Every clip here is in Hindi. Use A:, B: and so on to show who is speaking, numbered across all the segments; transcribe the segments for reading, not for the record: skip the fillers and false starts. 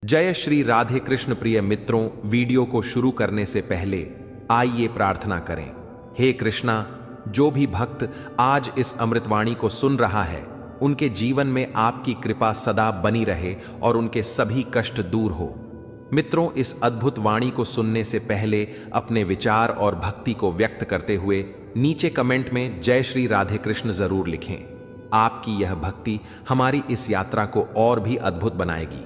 A: जय श्री राधे कृष्ण। प्रिय मित्रों, वीडियो को शुरू करने से पहले आइए प्रार्थना करें। हे कृष्णा, जो भी भक्त आज इस अमृतवाणी को सुन रहा है, उनके जीवन में आपकी कृपा सदा बनी रहे और उनके सभी कष्ट दूर हो। मित्रों, इस अद्भुत वाणी को सुनने से पहले अपने विचार और भक्ति को व्यक्त करते हुए नीचे कमेंट में जय श्री राधे कृष्ण जरूर लिखें। आपकी यह भक्ति हमारी इस यात्रा को और भी अद्भुत बनाएगी।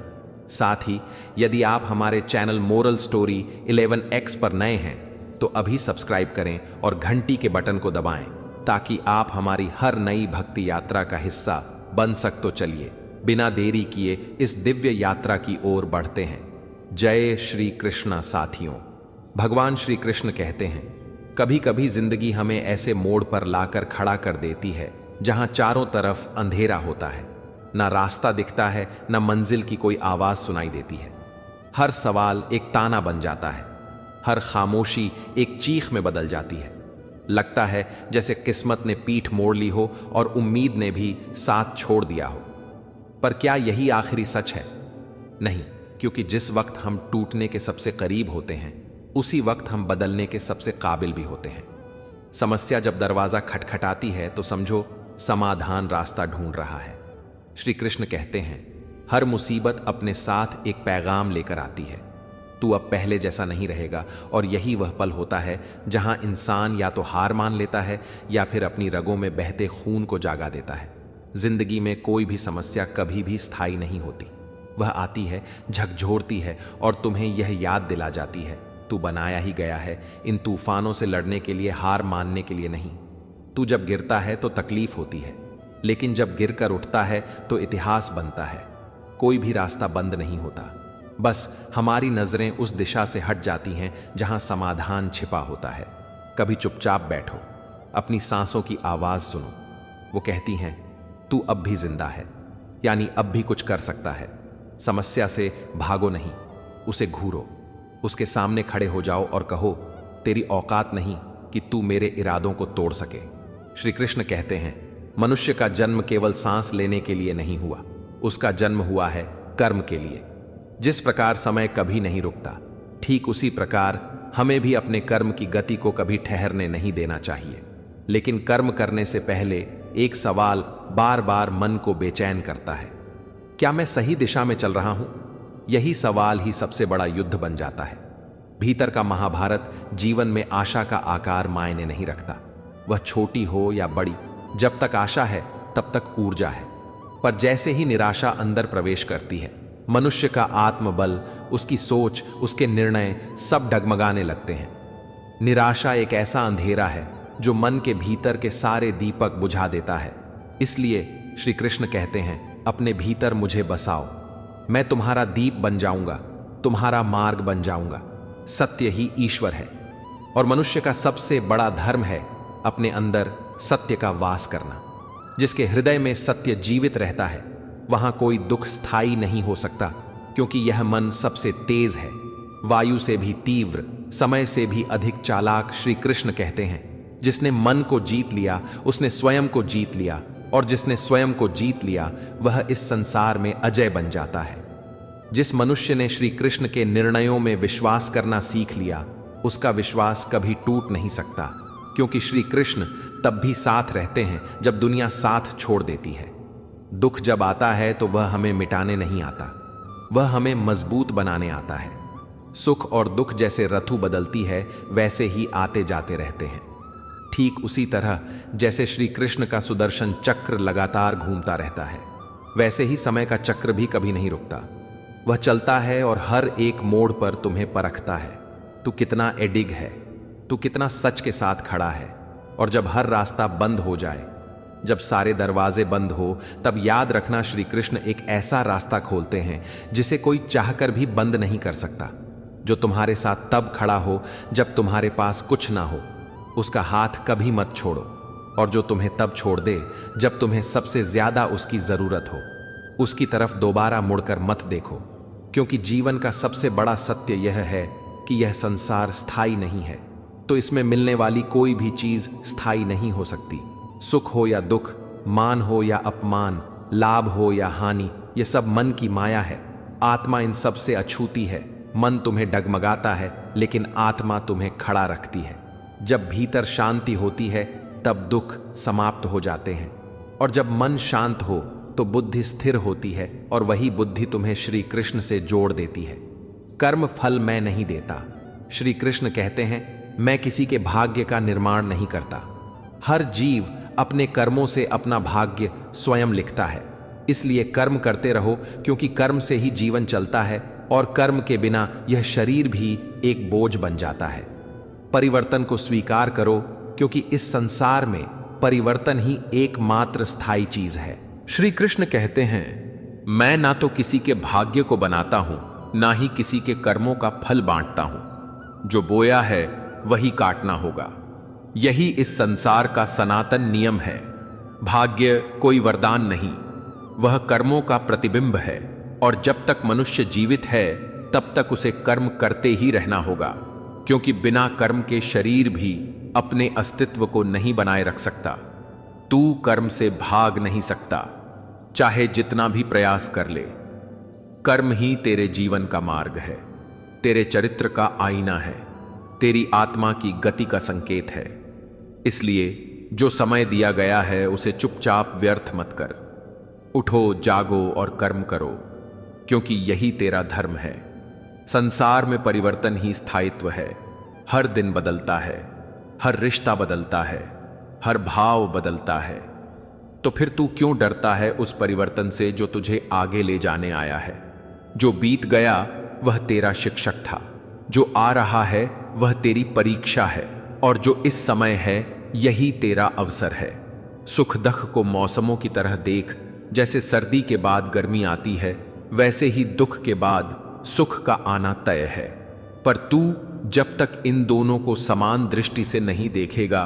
A: साथ ही यदि आप हमारे चैनल मोरल स्टोरी 11X पर नए हैं तो अभी सब्सक्राइब करें और घंटी के बटन को दबाएं ताकि आप हमारी हर नई भक्ति यात्रा का हिस्सा बन सक। तो चलिए बिना देरी किए इस दिव्य यात्रा की ओर बढ़ते हैं। जय श्री कृष्ण। साथियों, भगवान श्री कृष्ण कहते हैं, कभी कभी जिंदगी हमें ऐसे मोड़ पर लाकर खड़ा कर देती है जहां चारों तरफ अंधेरा होता है, ना रास्ता दिखता है, ना मंजिल की कोई आवाज सुनाई देती है। हर सवाल एक ताना बन जाता है, हर खामोशी एक चीख में बदल जाती है। लगता है जैसे किस्मत ने पीठ मोड़ ली हो और उम्मीद ने भी साथ छोड़ दिया हो। पर क्या यही आखिरी सच है? नहीं, क्योंकि जिस वक्त हम टूटने के सबसे करीब होते हैं, उसी वक्त हम बदलने के सबसे काबिल भी होते हैं। समस्या जब दरवाजा खटखटाती है तो समझो समाधान रास्ता ढूंढ रहा है। श्री कृष्ण कहते हैं, हर मुसीबत अपने साथ एक पैगाम लेकर आती है। तू अब पहले जैसा नहीं रहेगा। और यही वह पल होता है जहां इंसान या तो हार मान लेता है या फिर अपनी रगों में बहते खून को जागा देता है। जिंदगी में कोई भी समस्या कभी भी स्थायी नहीं होती। वह आती है, झकझोरती है और तुम्हें यह याद दिला जाती है, तू बनाया ही गया है इन तूफानों से लड़ने के लिए, हार मानने के लिए नहीं। तू जब गिरता है तो तकलीफ होती है, लेकिन जब गिरकर उठता है तो इतिहास बनता है। कोई भी रास्ता बंद नहीं होता, बस हमारी नजरें उस दिशा से हट जाती हैं जहां समाधान छिपा होता है। कभी चुपचाप बैठो, अपनी सांसों की आवाज सुनो। वो कहती हैं, तू अब भी जिंदा है, यानी अब भी कुछ कर सकता है। समस्या से भागो नहीं, उसे घूरो, उसके सामने खड़े हो जाओ और कहो, तेरी औकात नहीं कि तू मेरे इरादों को तोड़ सके। श्री कृष्ण कहते हैं, मनुष्य का जन्म केवल सांस लेने के लिए नहीं हुआ, उसका जन्म हुआ है कर्म के लिए। जिस प्रकार समय कभी नहीं रुकता, ठीक उसी प्रकार हमें भी अपने कर्म की गति को कभी ठहरने नहीं देना चाहिए। लेकिन कर्म करने से पहले एक सवाल बार बार मन को बेचैन करता है, क्या मैं सही दिशा में चल रहा हूं? यही सवाल ही सबसे बड़ा युद्ध बन जाता है। भीतर का महाभारत जीवन में आशा का आकार मायने नहीं रखता। वह छोटी हो या बड़ी, जब तक आशा है तब तक ऊर्जा है। पर जैसे ही निराशा अंदर प्रवेश करती है, मनुष्य का आत्मबल, उसकी सोच, उसके निर्णय सब डगमगाने लगते हैं। निराशा एक ऐसा अंधेरा है जो मन के भीतर के सारे दीपक बुझा देता है। इसलिए श्री कृष्ण कहते हैं, अपने भीतर मुझे बसाओ, मैं तुम्हारा दीप बन जाऊंगा, तुम्हारा मार्ग बन जाऊंगा। सत्य ही ईश्वर है और मनुष्य का सबसे बड़ा धर्म है अपने अंदर सत्य का वास करना। जिसके हृदय में सत्य जीवित रहता है, वहां कोई दुख स्थायी नहीं हो सकता, क्योंकि यह मन सबसे तेज है, वायु से भी तीव्र, समय से भी अधिक चालाक। श्री कृष्ण कहते हैं, जिसने मन को जीत लिया उसने स्वयं को जीत लिया, और जिसने स्वयं को जीत लिया वह इस संसार में अजय बन जाता है। जिस मनुष्य ने श्री कृष्ण के निर्णयों में विश्वास करना सीख लिया, उसका विश्वास कभी टूट नहीं सकता, क्योंकि श्री कृष्ण तब भी साथ रहते हैं जब दुनिया साथ छोड़ देती है। दुख जब आता है तो वह हमें मिटाने नहीं आता, वह हमें मजबूत बनाने आता है। सुख और दुख जैसे ऋतु बदलती है, वैसे ही आते जाते रहते हैं। ठीक उसी तरह जैसे श्री कृष्ण का सुदर्शन चक्र लगातार घूमता रहता है, वैसे ही समय का चक्र भी कभी नहीं रुकता। वह चलता है और हर एक मोड़ पर तुम्हें परखता है, तू कितना एडिग है, तू कितना सच के साथ खड़ा है। और जब हर रास्ता बंद हो जाए, जब सारे दरवाजे बंद हो, तब याद रखना, श्री कृष्ण एक ऐसा रास्ता खोलते हैं जिसे कोई चाहकर भी बंद नहीं कर सकता। जो तुम्हारे साथ तब खड़ा हो जब तुम्हारे पास कुछ ना हो, उसका हाथ कभी मत छोड़ो। और जो तुम्हें तब छोड़ दे जब तुम्हें सबसे ज्यादा उसकी जरूरत हो, उसकी तरफ दोबारा मुड़कर मत देखो। क्योंकि जीवन का सबसे बड़ा सत्य यह है कि यह संसार स्थायी नहीं है, तो इसमें मिलने वाली कोई भी चीज स्थायी नहीं हो सकती। सुख हो या दुख, मान हो या अपमान, लाभ हो या हानि, यह सब मन की माया है। आत्मा इन सब से अछूती है। मन तुम्हें डगमगाता है, लेकिन आत्मा तुम्हें खड़ा रखती है। जब भीतर शांति होती है तब दुख समाप्त हो जाते हैं, और जब मन शांत हो तो बुद्धि स्थिर होती है, और वही बुद्धि तुम्हें श्री कृष्ण से जोड़ देती है। कर्म फल मैं नहीं देता। श्री कृष्ण कहते हैं, मैं किसी के भाग्य का निर्माण नहीं करता। हर जीव अपने कर्मों से अपना भाग्य स्वयं लिखता है। इसलिए कर्म करते रहो, क्योंकि कर्म से ही जीवन चलता है, और कर्म के बिना यह शरीर भी एक बोझ बन जाता है। परिवर्तन को स्वीकार करो, क्योंकि इस संसार में परिवर्तन ही एकमात्र स्थायी चीज है। श्री कृष्ण कहते हैं, मैं ना तो किसी के भाग्य को बनाता हूं, ना ही किसी के कर्मों का फल बांटता हूं। जो बोया है वही काटना होगा। यही इस संसार का सनातन नियम है। भाग्य कोई वरदान नहीं, वह कर्मों का प्रतिबिंब है, और जब तक मनुष्य जीवित है तब तक उसे कर्म करते ही रहना होगा, क्योंकि बिना कर्म के शरीर भी अपने अस्तित्व को नहीं बनाए रख सकता। तू कर्म से भाग नहीं सकता, चाहे जितना भी प्रयास कर ले। कर्म ही तेरे जीवन का मार्ग है, तेरे चरित्र का आईना है, तेरी आत्मा की गति का संकेत है। इसलिए जो समय दिया गया है उसे चुपचाप व्यर्थ मत कर। उठो, जागो और कर्म करो, क्योंकि यही तेरा धर्म है। संसार में परिवर्तन ही स्थायित्व है। हर दिन बदलता है, हर रिश्ता बदलता है, हर भाव बदलता है। तो फिर तू क्यों डरता है उस परिवर्तन से जो तुझे आगे ले जाने आया है? जो बीत गया वह तेरा शिक्षक था, जो आ रहा है वह तेरी परीक्षा है, और जो इस समय है यही तेरा अवसर है। सुख दुख को मौसमों की तरह देख। जैसे सर्दी के बाद गर्मी आती है, वैसे ही दुख के बाद सुख का आना तय है। पर तू जब तक इन दोनों को समान दृष्टि से नहीं देखेगा,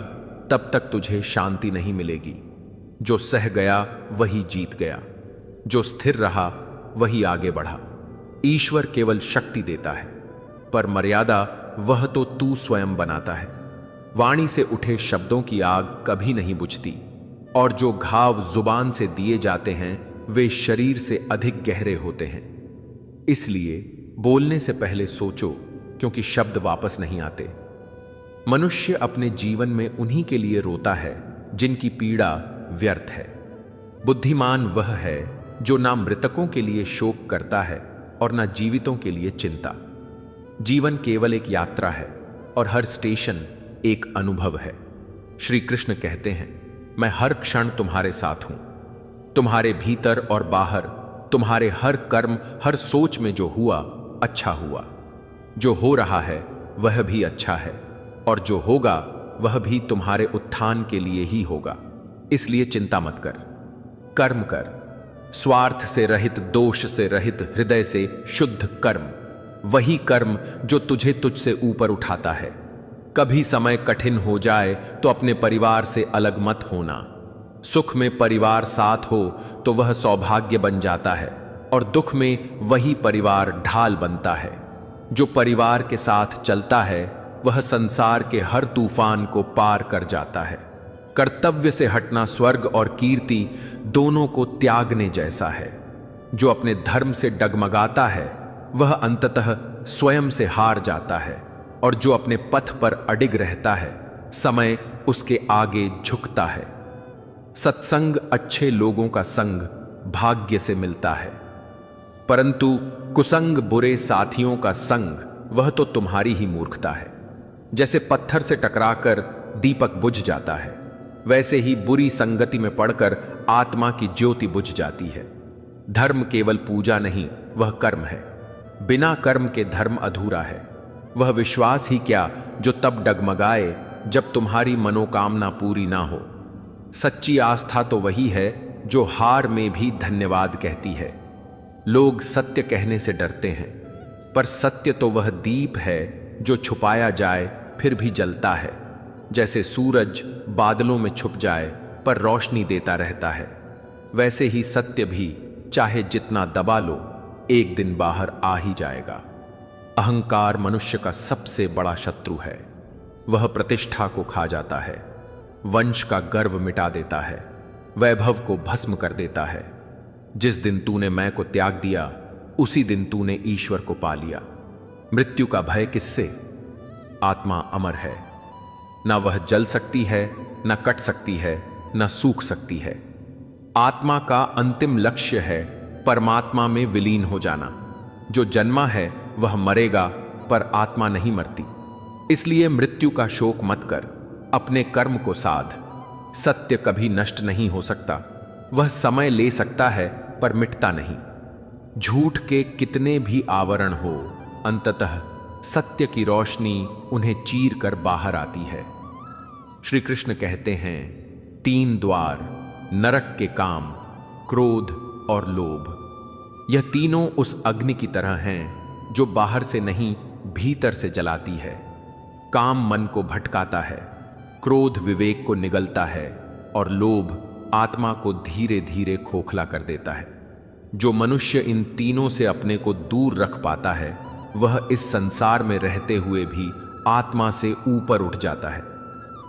A: तब तक तुझे शांति नहीं मिलेगी। जो सह गया वही जीत गया, जो स्थिर रहा वही आगे बढ़ा। ईश्वर केवल शक्ति देता है, पर मर्यादा वह तो तू स्वयं बनाता है। वाणी से उठे शब्दों की आग कभी नहीं बुझती, और जो घाव जुबान से दिए जाते हैं वे शरीर से अधिक गहरे होते हैं। इसलिए बोलने से पहले सोचो, क्योंकि शब्द वापस नहीं आते। मनुष्य अपने जीवन में उन्हीं के लिए रोता है जिनकी पीड़ा व्यर्थ है। बुद्धिमान वह है जो ना मृतकों के लिए शोक करता है और ना जीवितों के लिए चिंता। जीवन केवल एक यात्रा है, और हर स्टेशन एक अनुभव है। श्री कृष्ण कहते हैं, मैं हर क्षण तुम्हारे साथ हूं। तुम्हारे भीतर और बाहर, तुम्हारे हर कर्म, हर सोच में जो हुआ अच्छा हुआ। जो हो रहा है वह भी अच्छा है, और जो होगा वह भी तुम्हारे उत्थान के लिए ही होगा। इसलिए चिंता मत कर, कर्म कर। स्वार्थ से रहित, दोष से रहित, हृदय से शुद्ध कर्म। वही कर्म जो तुझे तुझसे ऊपर उठाता है। कभी समय कठिन हो जाए तो अपने परिवार से अलग मत होना। सुख में परिवार साथ हो तो वह सौभाग्य बन जाता है, और दुख में वही परिवार ढाल बनता है। जो परिवार के साथ चलता है वह संसार के हर तूफान को पार कर जाता है। कर्तव्य से हटना स्वर्ग और कीर्ति दोनों को त्यागने जैसा है। जो अपने धर्म से डगमगाता है वह अंततः स्वयं से हार जाता है, और जो अपने पथ पर अडिग रहता है समय उसके आगे झुकता है। सत्संग अच्छे लोगों का संग भाग्य से मिलता है, परंतु कुसंग बुरे साथियों का संग वह तो तुम्हारी ही मूर्खता है। जैसे पत्थर से टकराकर दीपक बुझ जाता है, वैसे ही बुरी संगति में पड़कर आत्मा की ज्योति बुझ जाती है। धर्म केवल पूजा नहीं, वह कर्म है। बिना कर्म के धर्म अधूरा है। वह विश्वास ही क्या जो तब डगमगाए जब तुम्हारी मनोकामना पूरी ना हो। सच्ची आस्था तो वही है जो हार में भी धन्यवाद कहती है। लोग सत्य कहने से डरते हैं, पर सत्य तो वह दीप है जो छुपाया जाए फिर भी जलता है। जैसे सूरज बादलों में छुप जाए पर रोशनी देता रहता है, वैसे ही सत्य भी चाहे जितना दबा लो एक दिन बाहर आ ही जाएगा। अहंकार मनुष्य का सबसे बड़ा शत्रु है। वह प्रतिष्ठा को खा जाता है, वंश का गर्व मिटा देता है, वैभव को भस्म कर देता है। जिस दिन तूने मैं को त्याग दिया, उसी दिन तूने ईश्वर को पा लिया। मृत्यु का भय किससे? आत्मा अमर है, ना वह जल सकती है, ना कट सकती है, ना सूख सकती है। आत्मा का अंतिम लक्ष्य है परमात्मा में विलीन हो जाना। जो जन्मा है वह मरेगा, पर आत्मा नहीं मरती। इसलिए मृत्यु का शोक मत कर, अपने कर्म को साध। सत्य कभी नष्ट नहीं हो सकता, वह समय ले सकता है पर मिटता नहीं। झूठ के कितने भी आवरण हो, अंततः सत्य की रोशनी उन्हें चीर कर बाहर आती है। श्री कृष्ण कहते हैं, 3 द्वार नरक के काम, क्रोध और लोभ। यह तीनों उस अग्नि की तरह हैं जो बाहर से नहीं भीतर से जलाती है। काम मन को भटकाता है, क्रोध विवेक को निगलता है और लोभ आत्मा को धीरे धीरे खोखला कर देता है। जो मनुष्य इन तीनों से अपने को दूर रख पाता है, वह इस संसार में रहते हुए भी आत्मा से ऊपर उठ जाता है।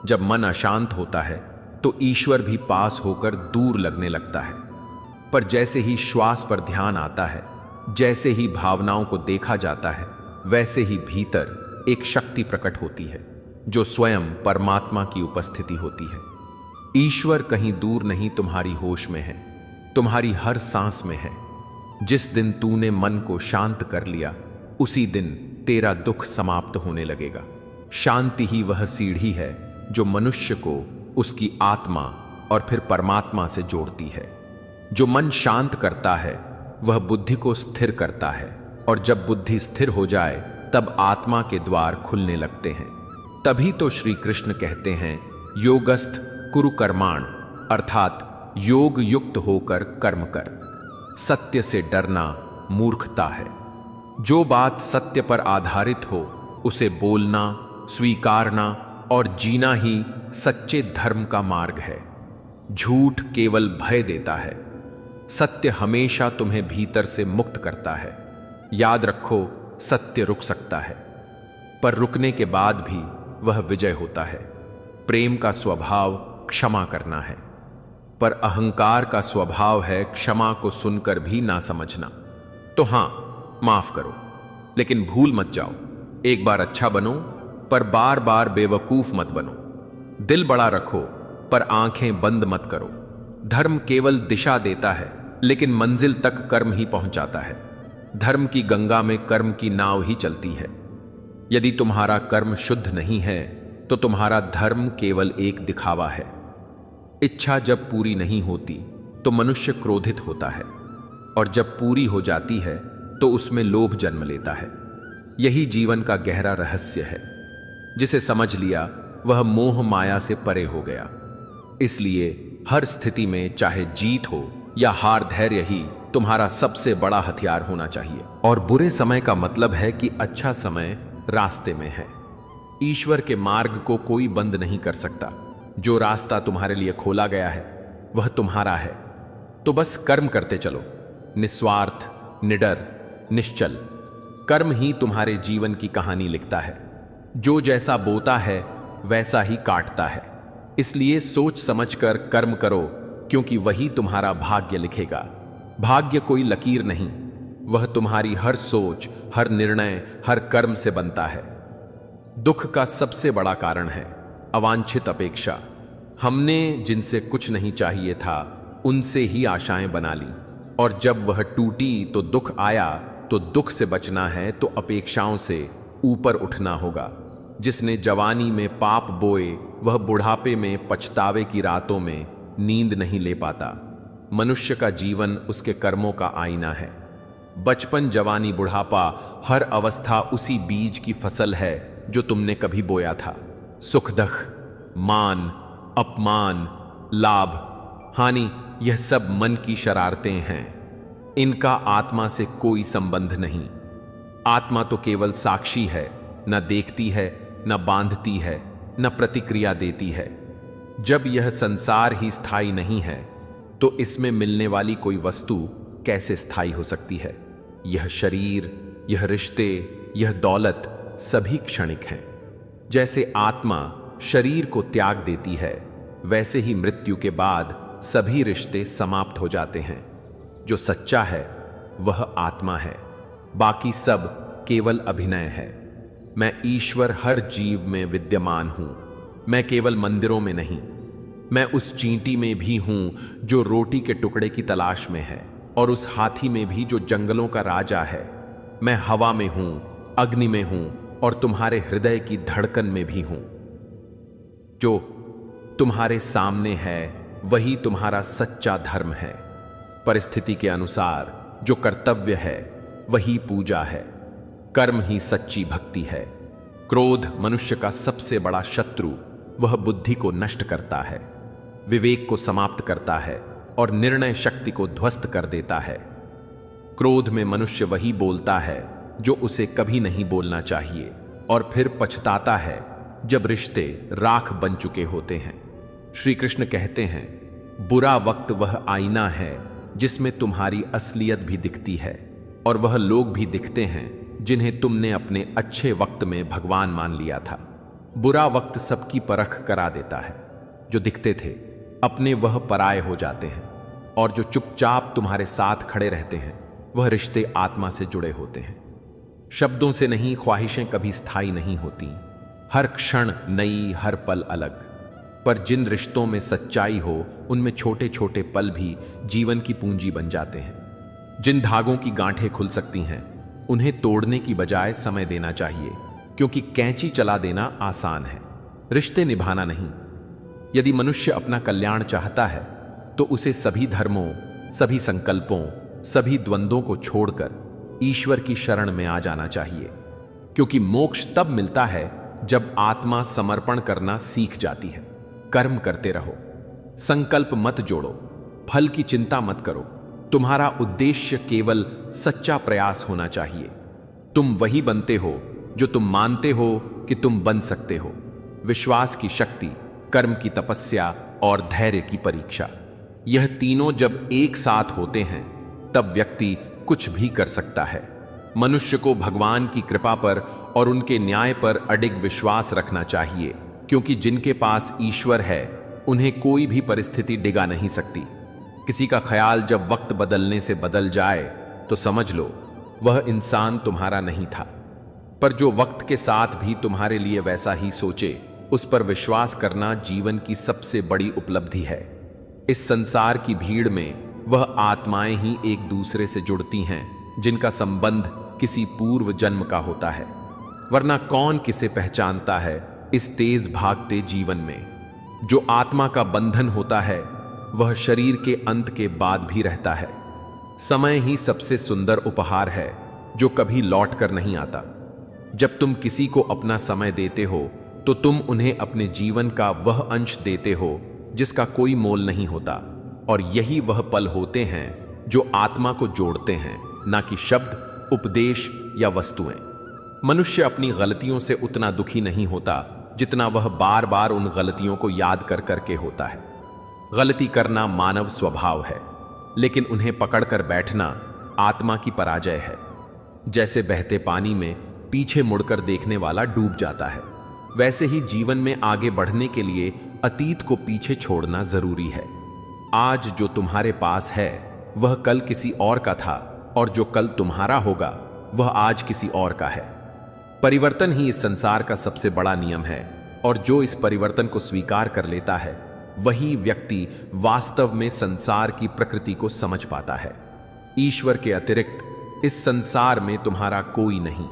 A: जब मन अशांत होता है तो ईश्वर भी पास होकर दूर लगने लगता है। पर जैसे ही श्वास पर ध्यान आता है, जैसे ही भावनाओं को देखा जाता है, वैसे ही भीतर एक शक्ति प्रकट होती है जो स्वयं परमात्मा की उपस्थिति होती है। ईश्वर कहीं दूर नहीं, तुम्हारी होश में है, तुम्हारी हर सांस में है। जिस दिन तूने मन को शांत कर लिया, उसी दिन तेरा दुख समाप्त होने लगेगा। शांति ही वह सीढ़ी है जो मनुष्य को उसकी आत्मा और फिर परमात्मा से जोड़ती है। जो मन शांत करता है वह बुद्धि को स्थिर करता है, और जब बुद्धि स्थिर हो जाए तब आत्मा के द्वार खुलने लगते हैं। तभी तो श्री कृष्ण कहते हैं, योगस्थ कुरु कर्माण, अर्थात योग युक्त होकर कर्म कर। सत्य से डरना मूर्खता है। जो बात सत्य पर आधारित हो उसे बोलना, स्वीकारना और जीना ही सच्चे धर्म का मार्ग है। झूठ केवल भय देता है, सत्य हमेशा तुम्हें भीतर से मुक्त करता है। याद रखो, सत्य रुक सकता है, पर रुकने के बाद भी वह विजय होता है। प्रेम का स्वभाव क्षमा करना है, पर अहंकार का स्वभाव है क्षमा को सुनकर भी ना समझना। तो हां, माफ करो, लेकिन भूल मत जाओ। एक बार अच्छा बनो, पर बार बार बेवकूफ मत बनो। दिल बड़ा रखो, पर आंखें बंद मत करो। धर्म केवल दिशा देता है, लेकिन मंजिल तक कर्म ही पहुंचाता है। धर्म की गंगा में कर्म की नाव ही चलती है। यदि तुम्हारा कर्म शुद्ध नहीं है तो तुम्हारा धर्म केवल एक दिखावा है। इच्छा जब पूरी नहीं होती तो मनुष्य क्रोधित होता है, और जब पूरी हो जाती है तो उसमें लोभ जन्म लेता है। यही जीवन का गहरा रहस्य है। जिसे समझ लिया वह मोह माया से परे हो गया। इसलिए हर स्थिति में चाहे जीत हो या हार, धैर्य ही तुम्हारा सबसे बड़ा हथियार होना चाहिए। और बुरे समय का मतलब है कि अच्छा समय रास्ते में है। ईश्वर के मार्ग को कोई बंद नहीं कर सकता। जो रास्ता तुम्हारे लिए खोला गया है वह तुम्हारा है। तो बस कर्म करते चलो, निस्वार्थ, निडर, निश्चल। कर्म ही तुम्हारे जीवन की कहानी लिखता है। जो जैसा बोता है वैसा ही काटता है। इसलिए सोच समझकर कर्म करो, क्योंकि वही तुम्हारा भाग्य लिखेगा। भाग्य कोई लकीर नहीं, वह तुम्हारी हर सोच, हर निर्णय, हर कर्म से बनता है। दुख का सबसे बड़ा कारण है अवांछित अपेक्षा। हमने जिनसे कुछ नहीं चाहिए था उनसे ही आशाएं बना ली, और जब वह टूटी तो दुख आया। तो दुख से बचना है तो अपेक्षाओं से ऊपर उठना होगा। जिसने जवानी में पाप बोए वह बुढ़ापे में पछतावे की रातों में नींद नहीं ले पाता। मनुष्य का जीवन उसके कर्मों का आईना है। बचपन, जवानी, बुढ़ापा, हर अवस्था उसी बीज की फसल है जो तुमने कभी बोया था। सुख दुख, मान अपमान, लाभ हानि, यह सब मन की शरारतें हैं। इनका आत्मा से कोई संबंध नहीं। आत्मा तो केवल साक्षी है, न देखती है, न बांधती है, न प्रतिक्रिया देती है। जब यह संसार ही स्थायी नहीं है तो इसमें मिलने वाली कोई वस्तु कैसे स्थायी हो सकती है? यह शरीर, यह रिश्ते, यह दौलत सभी क्षणिक हैं। जैसे आत्मा शरीर को त्याग देती है, वैसे ही मृत्यु के बाद सभी रिश्ते समाप्त हो जाते हैं। जो सच्चा है वह आत्मा है, बाकी सब केवल अभिनय है। मैं ईश्वर हर जीव में विद्यमान हूं। मैं केवल मंदिरों में नहीं, मैं उस चींटी में भी हूं जो रोटी के टुकड़े की तलाश में है, और उस हाथी में भी जो जंगलों का राजा है। मैं हवा में हूं, अग्नि में हूं, और तुम्हारे हृदय की धड़कन में भी हूं। जो तुम्हारे सामने है वही तुम्हारा सच्चा धर्म है। परिस्थिति के अनुसार जो कर्तव्य है वही पूजा है। कर्म ही सच्ची भक्ति है। क्रोध मनुष्य का सबसे बड़ा शत्रु, वह बुद्धि को नष्ट करता है, विवेक को समाप्त करता है और निर्णय शक्ति को ध्वस्त कर देता है। क्रोध में मनुष्य वही बोलता है जो उसे कभी नहीं बोलना चाहिए, और फिर पछताता है जब रिश्ते राख बन चुके होते हैं। श्री कृष्ण कहते हैं, बुरा वक्त वह आईना है जिसमें तुम्हारी असलियत भी दिखती है, और वह लोग भी दिखते हैं जिन्हें तुमने अपने अच्छे वक्त में भगवान मान लिया था। बुरा वक्त सबकी परख करा देता है। जो दिखते थे अपने वह पराये हो जाते हैं, और जो चुपचाप तुम्हारे साथ खड़े रहते हैं वह रिश्ते आत्मा से जुड़े होते हैं। शब्दों से नहीं, ख्वाहिशें कभी स्थायी नहीं होती। हर क्षण नई, हर पल अलग। पर जिन रिश्तों में सच्चाई हो उनमें छोटे छोटे पल भी जीवन की पूंजी बन जाते हैं। जिन धागों की गांठें खुल सकती हैं उन्हें तोड़ने की बजाय समय देना चाहिए, क्योंकि कैंची चला देना आसान है, रिश्ते निभाना नहीं। यदि मनुष्य अपना कल्याण चाहता है तो उसे सभी धर्मों, सभी संकल्पों, सभी द्वंद्वों को छोड़कर ईश्वर की शरण में आ जाना चाहिए, क्योंकि मोक्ष तब मिलता है जब आत्मा समर्पण करना सीख जाती है। कर्म करते रहो, संकल्प मत जोड़ो, फल की चिंता मत करो। तुम्हारा उद्देश्य केवल सच्चा प्रयास होना चाहिए। तुम वही बनते हो जो तुम मानते हो कि तुम बन सकते हो। विश्वास की शक्ति, कर्म की तपस्या और धैर्य की परीक्षा, यह तीनों जब एक साथ होते हैं तब व्यक्ति कुछ भी कर सकता है। मनुष्य को भगवान की कृपा पर और उनके न्याय पर अडिग विश्वास रखना चाहिए, क्योंकि जिनके पास ईश्वर है उन्हें कोई भी परिस्थिति डिगा नहीं सकती। किसी का ख्याल जब वक्त बदलने से बदल जाए तो समझ लो वह इंसान तुम्हारा नहीं था। पर जो वक्त के साथ भी तुम्हारे लिए वैसा ही सोचे, उस पर विश्वास करना जीवन की सबसे बड़ी उपलब्धि है। इस संसार की भीड़ में वह आत्माएं ही एक दूसरे से जुड़ती हैं जिनका संबंध किसी पूर्व जन्म का होता है, वरना कौन किसे पहचानता है इस तेज भागते जीवन में। जो आत्मा का बंधन होता है वह शरीर के अंत के बाद भी रहता है। समय ही सबसे सुंदर उपहार है जो कभी लौट कर नहीं आता। जब तुम किसी को अपना समय देते हो तो तुम उन्हें अपने जीवन का वह अंश देते हो जिसका कोई मोल नहीं होता, और यही वह पल होते हैं जो आत्मा को जोड़ते हैं, ना कि शब्द, उपदेश या वस्तुएं। मनुष्य अपनी गलतियों से उतना दुखी नहीं होता जितना वह बार बार उन गलतियों को याद कर करके होता है। गलती करना मानव स्वभाव है, लेकिन उन्हें पकड़कर बैठना आत्मा की पराजय है। जैसे बहते पानी में पीछे मुड़कर देखने वाला डूब जाता है, वैसे ही जीवन में आगे बढ़ने के लिए अतीत को पीछे छोड़ना जरूरी है। आज जो तुम्हारे पास है वह कल किसी और का था, और जो कल तुम्हारा होगा वह आज किसी और का है। परिवर्तन ही इस संसार का सबसे बड़ा नियम है, और जो इस परिवर्तन को स्वीकार कर लेता है वही व्यक्ति वास्तव में संसार की प्रकृति को समझ पाता है। ईश्वर के अतिरिक्त इस संसार में तुम्हारा कोई नहीं।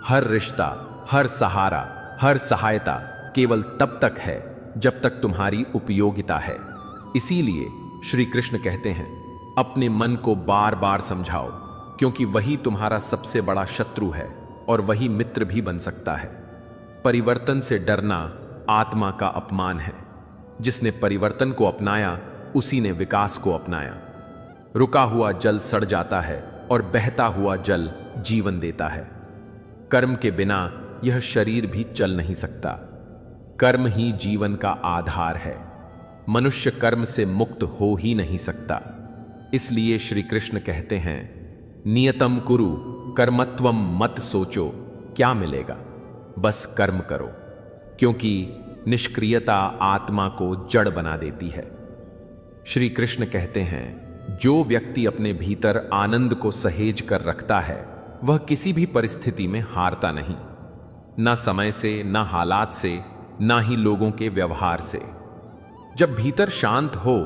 A: हर रिश्ता, हर सहारा, हर सहायता केवल तब तक है जब तक तुम्हारी उपयोगिता है। इसीलिए श्री कृष्ण कहते हैं, अपने मन को बार बार समझाओ, क्योंकि वही तुम्हारा सबसे बड़ा शत्रु है और वही मित्र भी बन सकता है। परिवर्तन से डरना आत्मा का अपमान है। जिसने परिवर्तन को अपनाया उसी ने विकास को अपनाया। रुका हुआ जल सड़ जाता है और बहता हुआ जल जीवन देता है। कर्म के बिना यह शरीर भी चल नहीं सकता। कर्म ही जीवन का आधार है। मनुष्य कर्म से मुक्त हो ही नहीं सकता। इसलिए श्री कृष्ण कहते हैं, नियतम कुरु कर्मत्वम मत सोचो क्या मिलेगा, बस कर्म करो, क्योंकि निष्क्रियता आत्मा को जड़ बना देती है। श्री कृष्ण कहते हैं, जो व्यक्ति अपने भीतर आनंद को सहेज कर रखता है वह किसी भी परिस्थिति में हारता नहीं, ना समय से, ना हालात से, ना ही लोगों के व्यवहार से। जब भीतर शांत हो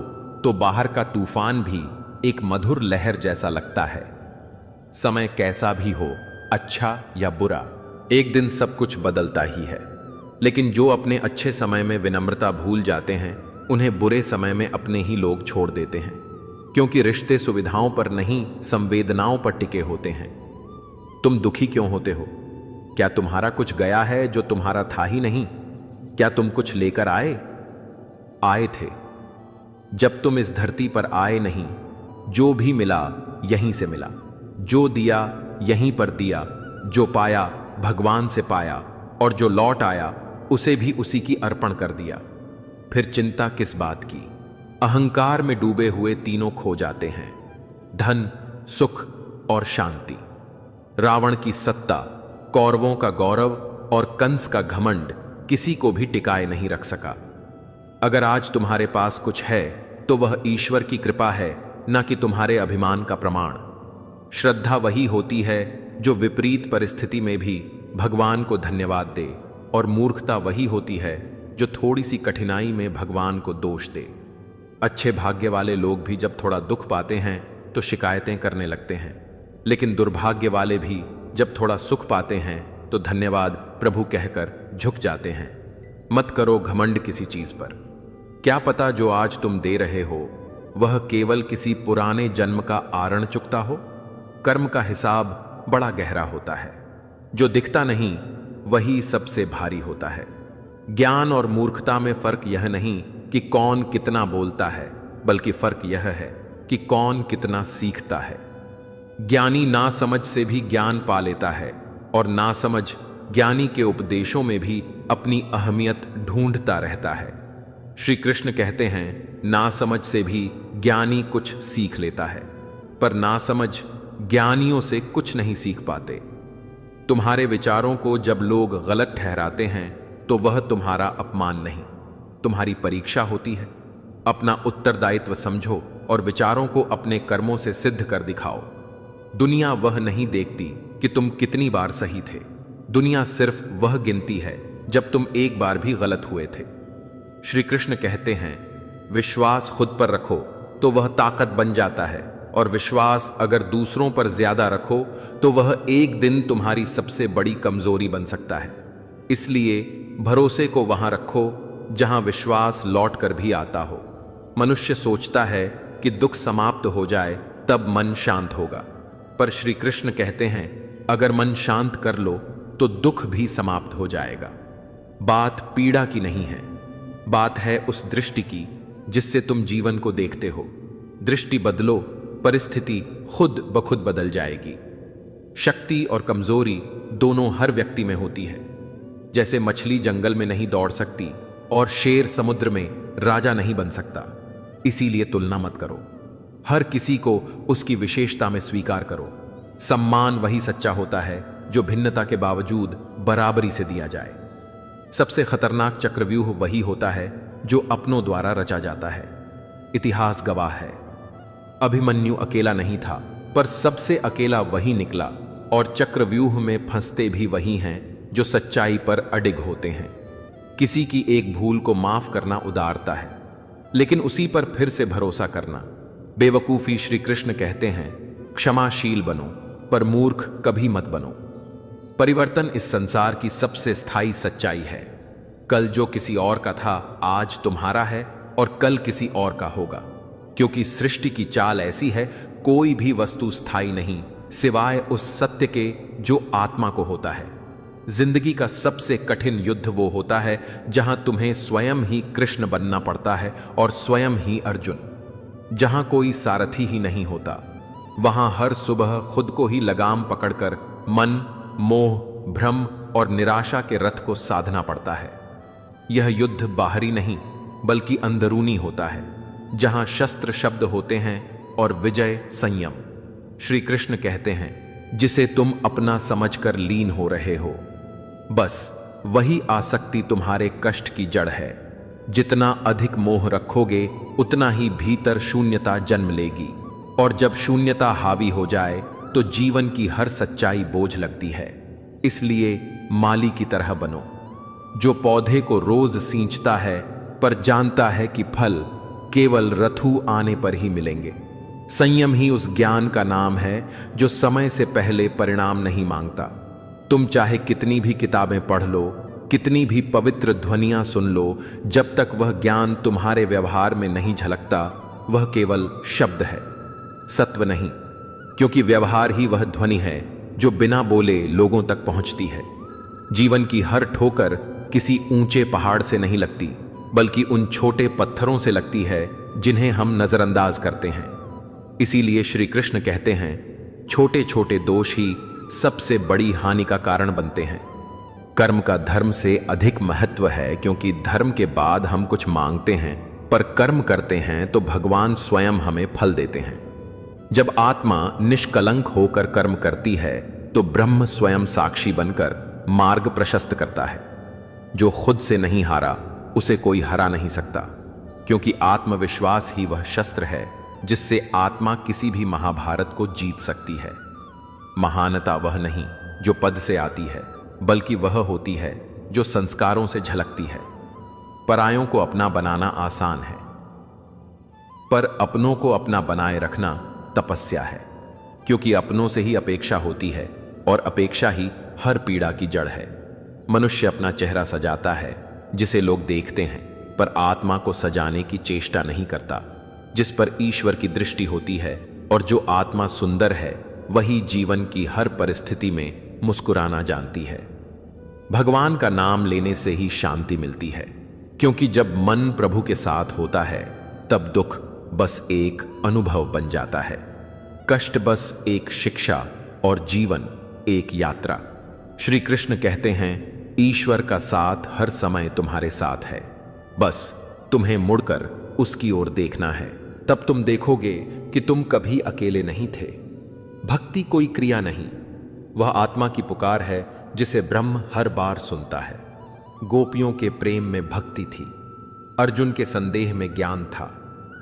A: तो बाहर का तूफान भी एक मधुर लहर जैसा लगता है। समय कैसा भी हो, अच्छा या बुरा, एक दिन सब कुछ बदलता ही है। लेकिन जो अपने अच्छे समय में विनम्रता भूल जाते हैं, उन्हें बुरे समय में अपने ही लोग छोड़ देते हैं, क्योंकि रिश्ते सुविधाओं पर नहीं, संवेदनाओं पर टिके होते हैं। तुम दुखी क्यों होते हो? क्या तुम्हारा कुछ गया है जो तुम्हारा था ही नहीं? क्या तुम कुछ लेकर आए थे? जब तुम इस धरती पर आए नहीं, जो भी मिला यहीं से मिला, जो दिया यहीं पर दिया, जो पाया भगवान से पाया, और जो लौट आया उसे भी उसी की अर्पण कर दिया। फिर चिंता किस बात की? अहंकार में डूबे हुए तीनों खो जाते हैं, धन, सुख और शांति। रावण की सत्ता, कौरवों का गौरव और कंस का घमंड किसी को भी टिकाए नहीं रख सका। अगर आज तुम्हारे पास कुछ है तो वह ईश्वर की कृपा है, न कि तुम्हारे अभिमान का प्रमाण। श्रद्धा वही होती है जो विपरीत परिस्थिति में भी भगवान को धन्यवाद दे, और मूर्खता वही होती है जो थोड़ी सी कठिनाई में भगवान को दोष दे। अच्छे भाग्य वाले लोग भी जब थोड़ा दुख पाते हैं तो शिकायतें करने लगते हैं, लेकिन दुर्भाग्य वाले भी जब थोड़ा सुख पाते हैं तो धन्यवाद प्रभु कहकर झुक जाते हैं। मत करो घमंड किसी चीज पर। क्या पता जो आज तुम दे रहे हो वह केवल किसी पुराने जन्म का आरण चुकता हो। कर्म का हिसाब बड़ा गहरा होता है, जो दिखता नहीं वही सबसे भारी होता है। ज्ञान और मूर्खता में फर्क यह नहीं कि कौन कितना बोलता है, बल्कि फर्क यह है कि कौन कितना सीखता है। ज्ञानी नासमझ से भी ज्ञान पा लेता है, और नासमझ ज्ञानी के उपदेशों में भी अपनी अहमियत ढूंढता रहता है। श्री कृष्ण कहते हैं, नासमझ से भी ज्ञानी कुछ सीख लेता है, पर नासमझ ज्ञानियों से कुछ नहीं सीख पाते। तुम्हारे विचारों को जब लोग गलत ठहराते हैं तो वह तुम्हारा अपमान नहीं, तुम्हारी परीक्षा होती है। अपना उत्तरदायित्व समझो और विचारों को अपने कर्मों से सिद्ध कर दिखाओ। दुनिया वह नहीं देखती कि तुम कितनी बार सही थे, दुनिया सिर्फ वह गिनती है जब तुम एक बार भी गलत हुए थे। श्री कृष्ण कहते हैं, विश्वास खुद पर रखो तो वह ताकत बन जाता है, और विश्वास अगर दूसरों पर ज्यादा रखो तो वह एक दिन तुम्हारी सबसे बड़ी कमजोरी बन सकता है। इसलिए भरोसे को वहां रखो जहां विश्वास लौट कर भी आता हो। मनुष्य सोचता है कि दुख समाप्त हो जाए तब मन शांत होगा, पर श्री कृष्ण कहते हैं, अगर मन शांत कर लो तो दुख भी समाप्त हो जाएगा। बात पीड़ा की नहीं है, बात है उस दृष्टि की जिससे तुम जीवन को देखते हो। दृष्टि बदलो, परिस्थिति खुद ब खुद बदल जाएगी। शक्ति और कमजोरी दोनों हर व्यक्ति में होती है। जैसे मछली जंगल में नहीं दौड़ सकती और शेर समुद्र में राजा नहीं बन सकता, इसीलिए तुलना मत करो। हर किसी को उसकी विशेषता में स्वीकार करो। सम्मान वही सच्चा होता है जो भिन्नता के बावजूद बराबरी से दिया जाए। सबसे खतरनाक चक्रव्यूह वही होता है जो अपनों द्वारा रचा जाता है। इतिहास गवाह है, अभिमन्यु अकेला नहीं था, पर सबसे अकेला वही निकला, और चक्रव्यूह में फंसते भी वही हैं जो सच्चाई पर अडिग होते हैं। किसी की एक भूल को माफ करना उदारता है, लेकिन उसी पर फिर से भरोसा करना बेवकूफी। श्री कृष्ण कहते हैं, क्षमाशील बनो, पर मूर्ख कभी मत बनो। परिवर्तन इस संसार की सबसे स्थायी सच्चाई है। कल जो किसी और का था आज तुम्हारा है, और कल किसी और का होगा, क्योंकि सृष्टि की चाल ऐसी है, कोई भी वस्तु स्थायी नहीं सिवाय उस सत्य के जो आत्मा को होता है। जिंदगी का सबसे कठिन युद्ध वो होता है जहां तुम्हें स्वयं ही कृष्ण बनना पड़ता है और स्वयं ही अर्जुन। जहां कोई सारथी ही नहीं होता, वहां हर सुबह खुद को ही लगाम पकड़कर मन, मोह, भ्रम और निराशा के रथ को साधना पड़ता है। यह युद्ध बाहरी नहीं बल्कि अंदरूनी होता है, जहां शस्त्र शब्द होते हैं और विजय संयम। श्री कृष्ण कहते हैं, जिसे तुम अपना समझकर लीन हो रहे हो, बस वही आसक्ति तुम्हारे कष्ट की जड़ है। जितना अधिक मोह रखोगे उतना ही भीतर शून्यता जन्म लेगी। और जब शून्यता हावी हो जाए तो जीवन की हर सच्चाई बोझ लगती है। इसलिए माली की तरह बनो, जो पौधे को रोज सींचता है पर जानता है कि फल केवल ऋतु आने पर ही मिलेंगे। संयम ही उस ज्ञान का नाम है जो समय से पहले परिणाम नहीं मांगता। तुम चाहे कितनी भी किताबें पढ़ लो, कितनी भी पवित्र ध्वनियां सुन लो, जब तक वह ज्ञान तुम्हारे व्यवहार में नहीं झलकता, वह केवल शब्द है, सत्व नहीं। क्योंकि व्यवहार ही वह ध्वनि है जो बिना बोले लोगों तक पहुंचती है। जीवन की हर ठोकर किसी ऊंचे पहाड़ से नहीं लगती, बल्कि उन छोटे पत्थरों से लगती है जिन्हें हम नजरअंदाज करते हैं। इसीलिए श्री कृष्ण कहते हैं, छोटे छोटे दोष ही सबसे बड़ी हानि का कारण बनते हैं। कर्म का धर्म से अधिक महत्व है, क्योंकि धर्म के बाद हम कुछ मांगते हैं, पर कर्म करते हैं तो भगवान स्वयं हमें फल देते हैं। जब आत्मा निष्कलंक होकर कर्म करती है तो ब्रह्म स्वयं साक्षी बनकर मार्ग प्रशस्त करता है। जो खुद से नहीं हारा उसे कोई हरा नहीं सकता, क्योंकि आत्मविश्वास ही वह शस्त्र है जिससे आत्मा किसी भी महाभारत को जीत सकती है। महानता वह नहीं जो पद से आती है, बल्कि वह होती है जो संस्कारों से झलकती है। परायों को अपना बनाना आसान है, पर अपनों को अपना बनाए रखना तपस्या है। क्योंकि अपनों से ही अपेक्षा होती है और अपेक्षा ही हर पीड़ा की जड़ है। मनुष्य अपना चेहरा सजाता है जिसे लोग देखते हैं, पर आत्मा को सजाने की चेष्टा नहीं करता, जिस पर ईश्वर की दृष्टि होती है। और जो आत्मा सुंदर है वही जीवन की हर परिस्थिति में मुस्कुराना जानती है। भगवान का नाम लेने से ही शांति मिलती है, क्योंकि जब मन प्रभु के साथ होता है तब दुख बस एक अनुभव बन जाता है, कष्ट बस एक शिक्षा और जीवन एक यात्रा। श्री कृष्ण कहते हैं, ईश्वर का साथ हर समय तुम्हारे साथ है, बस तुम्हें मुड़कर उसकी ओर देखना है। तब तुम देखोगे कि तुम कभी अकेले नहीं थे। भक्ति कोई क्रिया नहीं, वह आत्मा की पुकार है जिसे ब्रह्म हर बार सुनता है। गोपियों के प्रेम में भक्ति थी, अर्जुन के संदेह में ज्ञान था,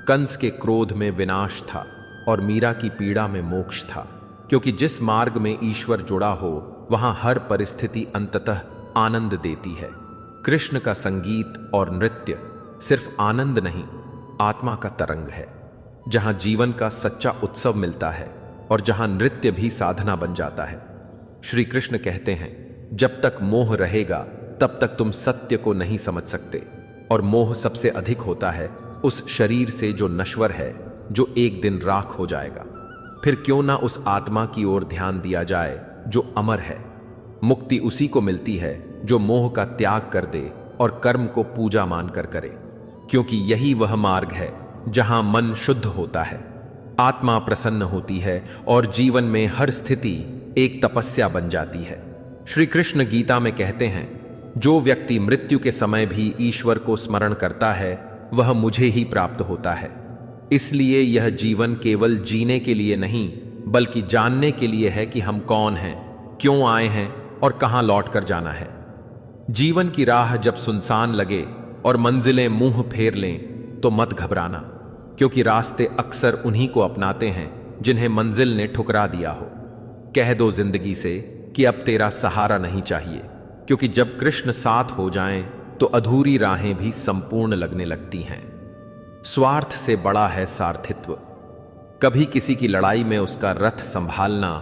A: कंस के क्रोध में विनाश था और मीरा की पीड़ा में मोक्ष था। क्योंकि जिस मार्ग में ईश्वर जुड़ा हो वहां हर परिस्थिति अंततः आनंद देती है। कृष्ण का संगीत और नृत्य सिर्फ आनंद नहीं, आत्मा का तरंग है, जहां जीवन का सच्चा उत्सव मिलता है और जहां नृत्य भी साधना बन जाता है। श्री कृष्ण कहते हैं, जब तक मोह रहेगा तब तक तुम सत्य को नहीं समझ सकते, और मोह सबसे अधिक होता है उस शरीर से जो नश्वर है, जो एक दिन राख हो जाएगा। फिर क्यों ना उस आत्मा की ओर ध्यान दिया जाए जो अमर है। मुक्ति उसी को मिलती है जो मोह का त्याग कर दे और कर्म को पूजा मानकर करे, क्योंकि यही वह मार्ग है जहां मन शुद्ध होता है, आत्मा प्रसन्न होती है और जीवन में हर स्थिति एक तपस्या बन जाती है। श्री कृष्ण गीता में कहते हैं, जो व्यक्ति मृत्यु के समय भी ईश्वर को स्मरण करता है वह मुझे ही प्राप्त होता है। इसलिए यह जीवन केवल जीने के लिए नहीं, बल्कि जानने के लिए है कि हम कौन हैं, क्यों आए हैं और कहां लौट कर जाना है। जीवन की राह जब सुनसान लगे और मंजिलें मुंह फेर लें तो मत घबराना, क्योंकि रास्ते अक्सर उन्हीं को अपनाते हैं जिन्हें मंजिल ने ठुकरा दिया हो। कह दो जिंदगी से कि अब तेरा सहारा नहीं चाहिए, क्योंकि जब कृष्ण साथ हो जाएं तो अधूरी राहें भी संपूर्ण लगने लगती हैं। स्वार्थ से बड़ा है सारथित्व। कभी किसी की लड़ाई में उसका रथ संभालना,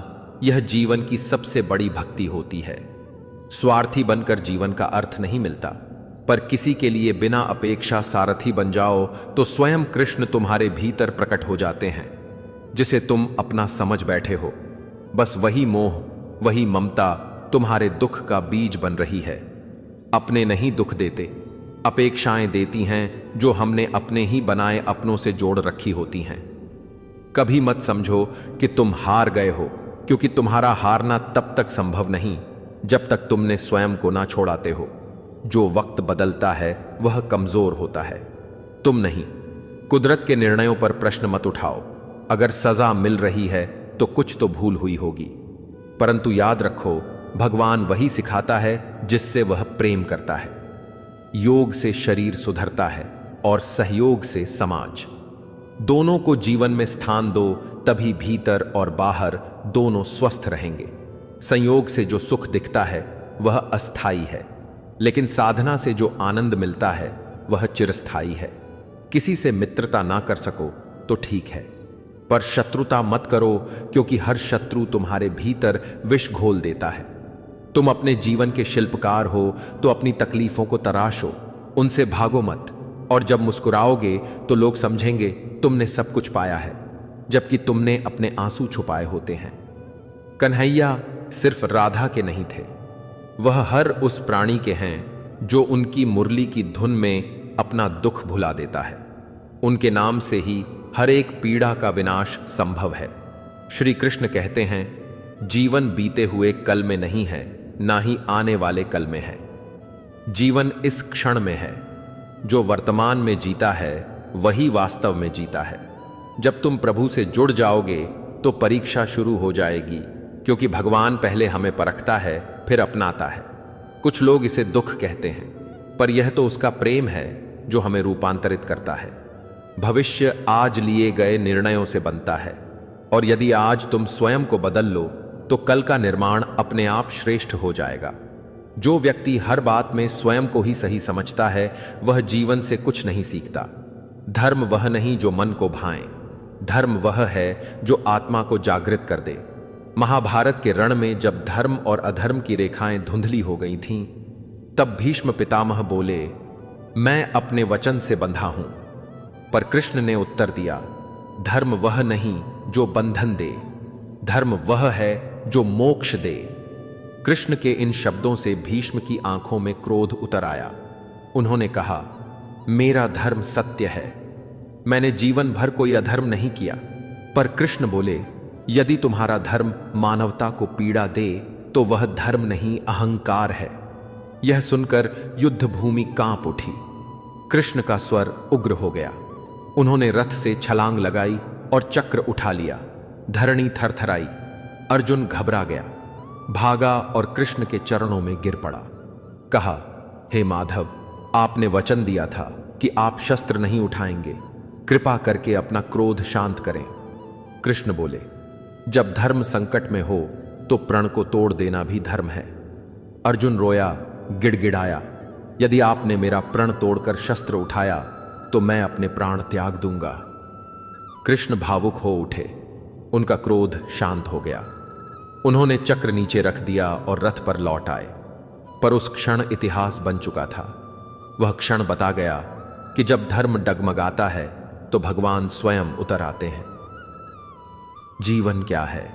A: यह जीवन की सबसे बड़ी भक्ति होती है। स्वार्थी बनकर जीवन का अर्थ नहीं मिलता, पर किसी के लिए बिना अपेक्षा सारथी बन जाओ तो स्वयं कृष्ण तुम्हारे भीतर प्रकट हो जाते हैं, जिसे तुम अपना समझ बैठे हो। बस वही मोह, वही ममता तुम्हारे दुख का बीज बन रही है। अपने नहीं दुख देते, अपेक्षाएं देती हैं जो हमने अपने ही बनाए अपनों से जोड़ रखी होती हैं। कभी मत समझो कि तुम हार गए हो, क्योंकि तुम्हारा हारना तब तक संभव नहीं जब तक तुमने स्वयं को ना छोड़ाते हो। जो वक्त बदलता है वह कमजोर होता है, तुम नहीं। कुदरत के निर्णयों पर प्रश्न मत उठाओ। अगर सजा मिल रही है तो कुछ तो भूल हुई होगी, परंतु याद रखो, भगवान वही सिखाता है जिससे वह प्रेम करता है। योग से शरीर सुधरता है और सहयोग से समाज। दोनों को जीवन में स्थान दो, तभी भीतर और बाहर दोनों स्वस्थ रहेंगे। संयोग से जो सुख दिखता है वह अस्थाई है, लेकिन साधना से जो आनंद मिलता है वह चिरस्थाई है। किसी से मित्रता ना कर सको तो ठीक है, पर शत्रुता मत करो, क्योंकि हर शत्रु तुम्हारे भीतर विष घोल देता है। तुम अपने जीवन के शिल्पकार हो तो अपनी तकलीफों को तराशो, उनसे भागो मत, और जब मुस्कुराओगे तो लोग समझेंगे तुमने सब कुछ पाया है, जबकि तुमने अपने आंसू छुपाए होते हैं। कन्हैया सिर्फ राधा के नहीं थे, वह हर उस प्राणी के हैं जो उनकी मुरली की धुन में अपना दुख भुला देता है। उनके नाम से ही हर एक पीड़ा का विनाश संभव है। श्री कृष्ण कहते हैं, जीवन बीते हुए कल में नहीं है, ना ही आने वाले कल में है। जीवन इस क्षण में है। जो वर्तमान में जीता है वही वास्तव में जीता है। जब तुम प्रभु से जुड़ जाओगे तो परीक्षा शुरू हो जाएगी, क्योंकि भगवान पहले हमें परखता है फिर अपनाता है। कुछ लोग इसे दुख कहते हैं, पर यह तो उसका प्रेम है जो हमें रूपांतरित करता है। भविष्य आज लिए गए निर्णयों से बनता है, और यदि आज तुम स्वयं को बदल लो तो कल का निर्माण अपने आप श्रेष्ठ हो जाएगा। जो व्यक्ति हर बात में स्वयं को ही सही समझता है वह जीवन से कुछ नहीं सीखता। धर्म वह नहीं जो मन को भाए, धर्म वह है जो आत्मा को जागृत कर दे। महाभारत के रण में जब धर्म और अधर्म की रेखाएं धुंधली हो गई थीं, तब भीष्म पितामह बोले, मैं अपने वचन से बंधा हूं। पर कृष्ण ने उत्तर दिया, धर्म वह नहीं जो बंधन दे, धर्म वह है जो मोक्ष दे। कृष्ण के इन शब्दों से भीष्म की आंखों में क्रोध उतर आया। उन्होंने कहा, मेरा धर्म सत्य है, मैंने जीवन भर कोई अधर्म नहीं किया। पर कृष्ण बोले, यदि तुम्हारा धर्म मानवता को पीड़ा दे तो वह धर्म नहीं अहंकार है। यह सुनकर युद्ध भूमि कांप उठी। कृष्ण का स्वर उग्र हो गया। उन्होंने रथ से छलांग लगाई और चक्र उठा लिया। धरणी थरथराई। अर्जुन घबरा गया, भागा और कृष्ण के चरणों में गिर पड़ा। कहा, हे माधव, आपने वचन दिया था कि आप शस्त्र नहीं उठाएंगे, कृपा करके अपना क्रोध शांत करें। कृष्ण बोले, जब धर्म संकट में हो तो प्रण को तोड़ देना भी धर्म है। अर्जुन रोया, गिड़गिड़ाया, यदि आपने मेरा प्रण तोड़कर शस्त्र उठाया तो मैं अपने प्राण त्याग दूंगा। कृष्ण भावुक हो उठे। उनका क्रोध शांत हो गया। उन्होंने चक्र नीचे रख दिया और रथ पर लौट आए। पर उस क्षण इतिहास बन चुका था। वह क्षण बता गया कि जब धर्म डगमगाता है तो भगवान स्वयं उतर आते हैं। जीवन क्या है?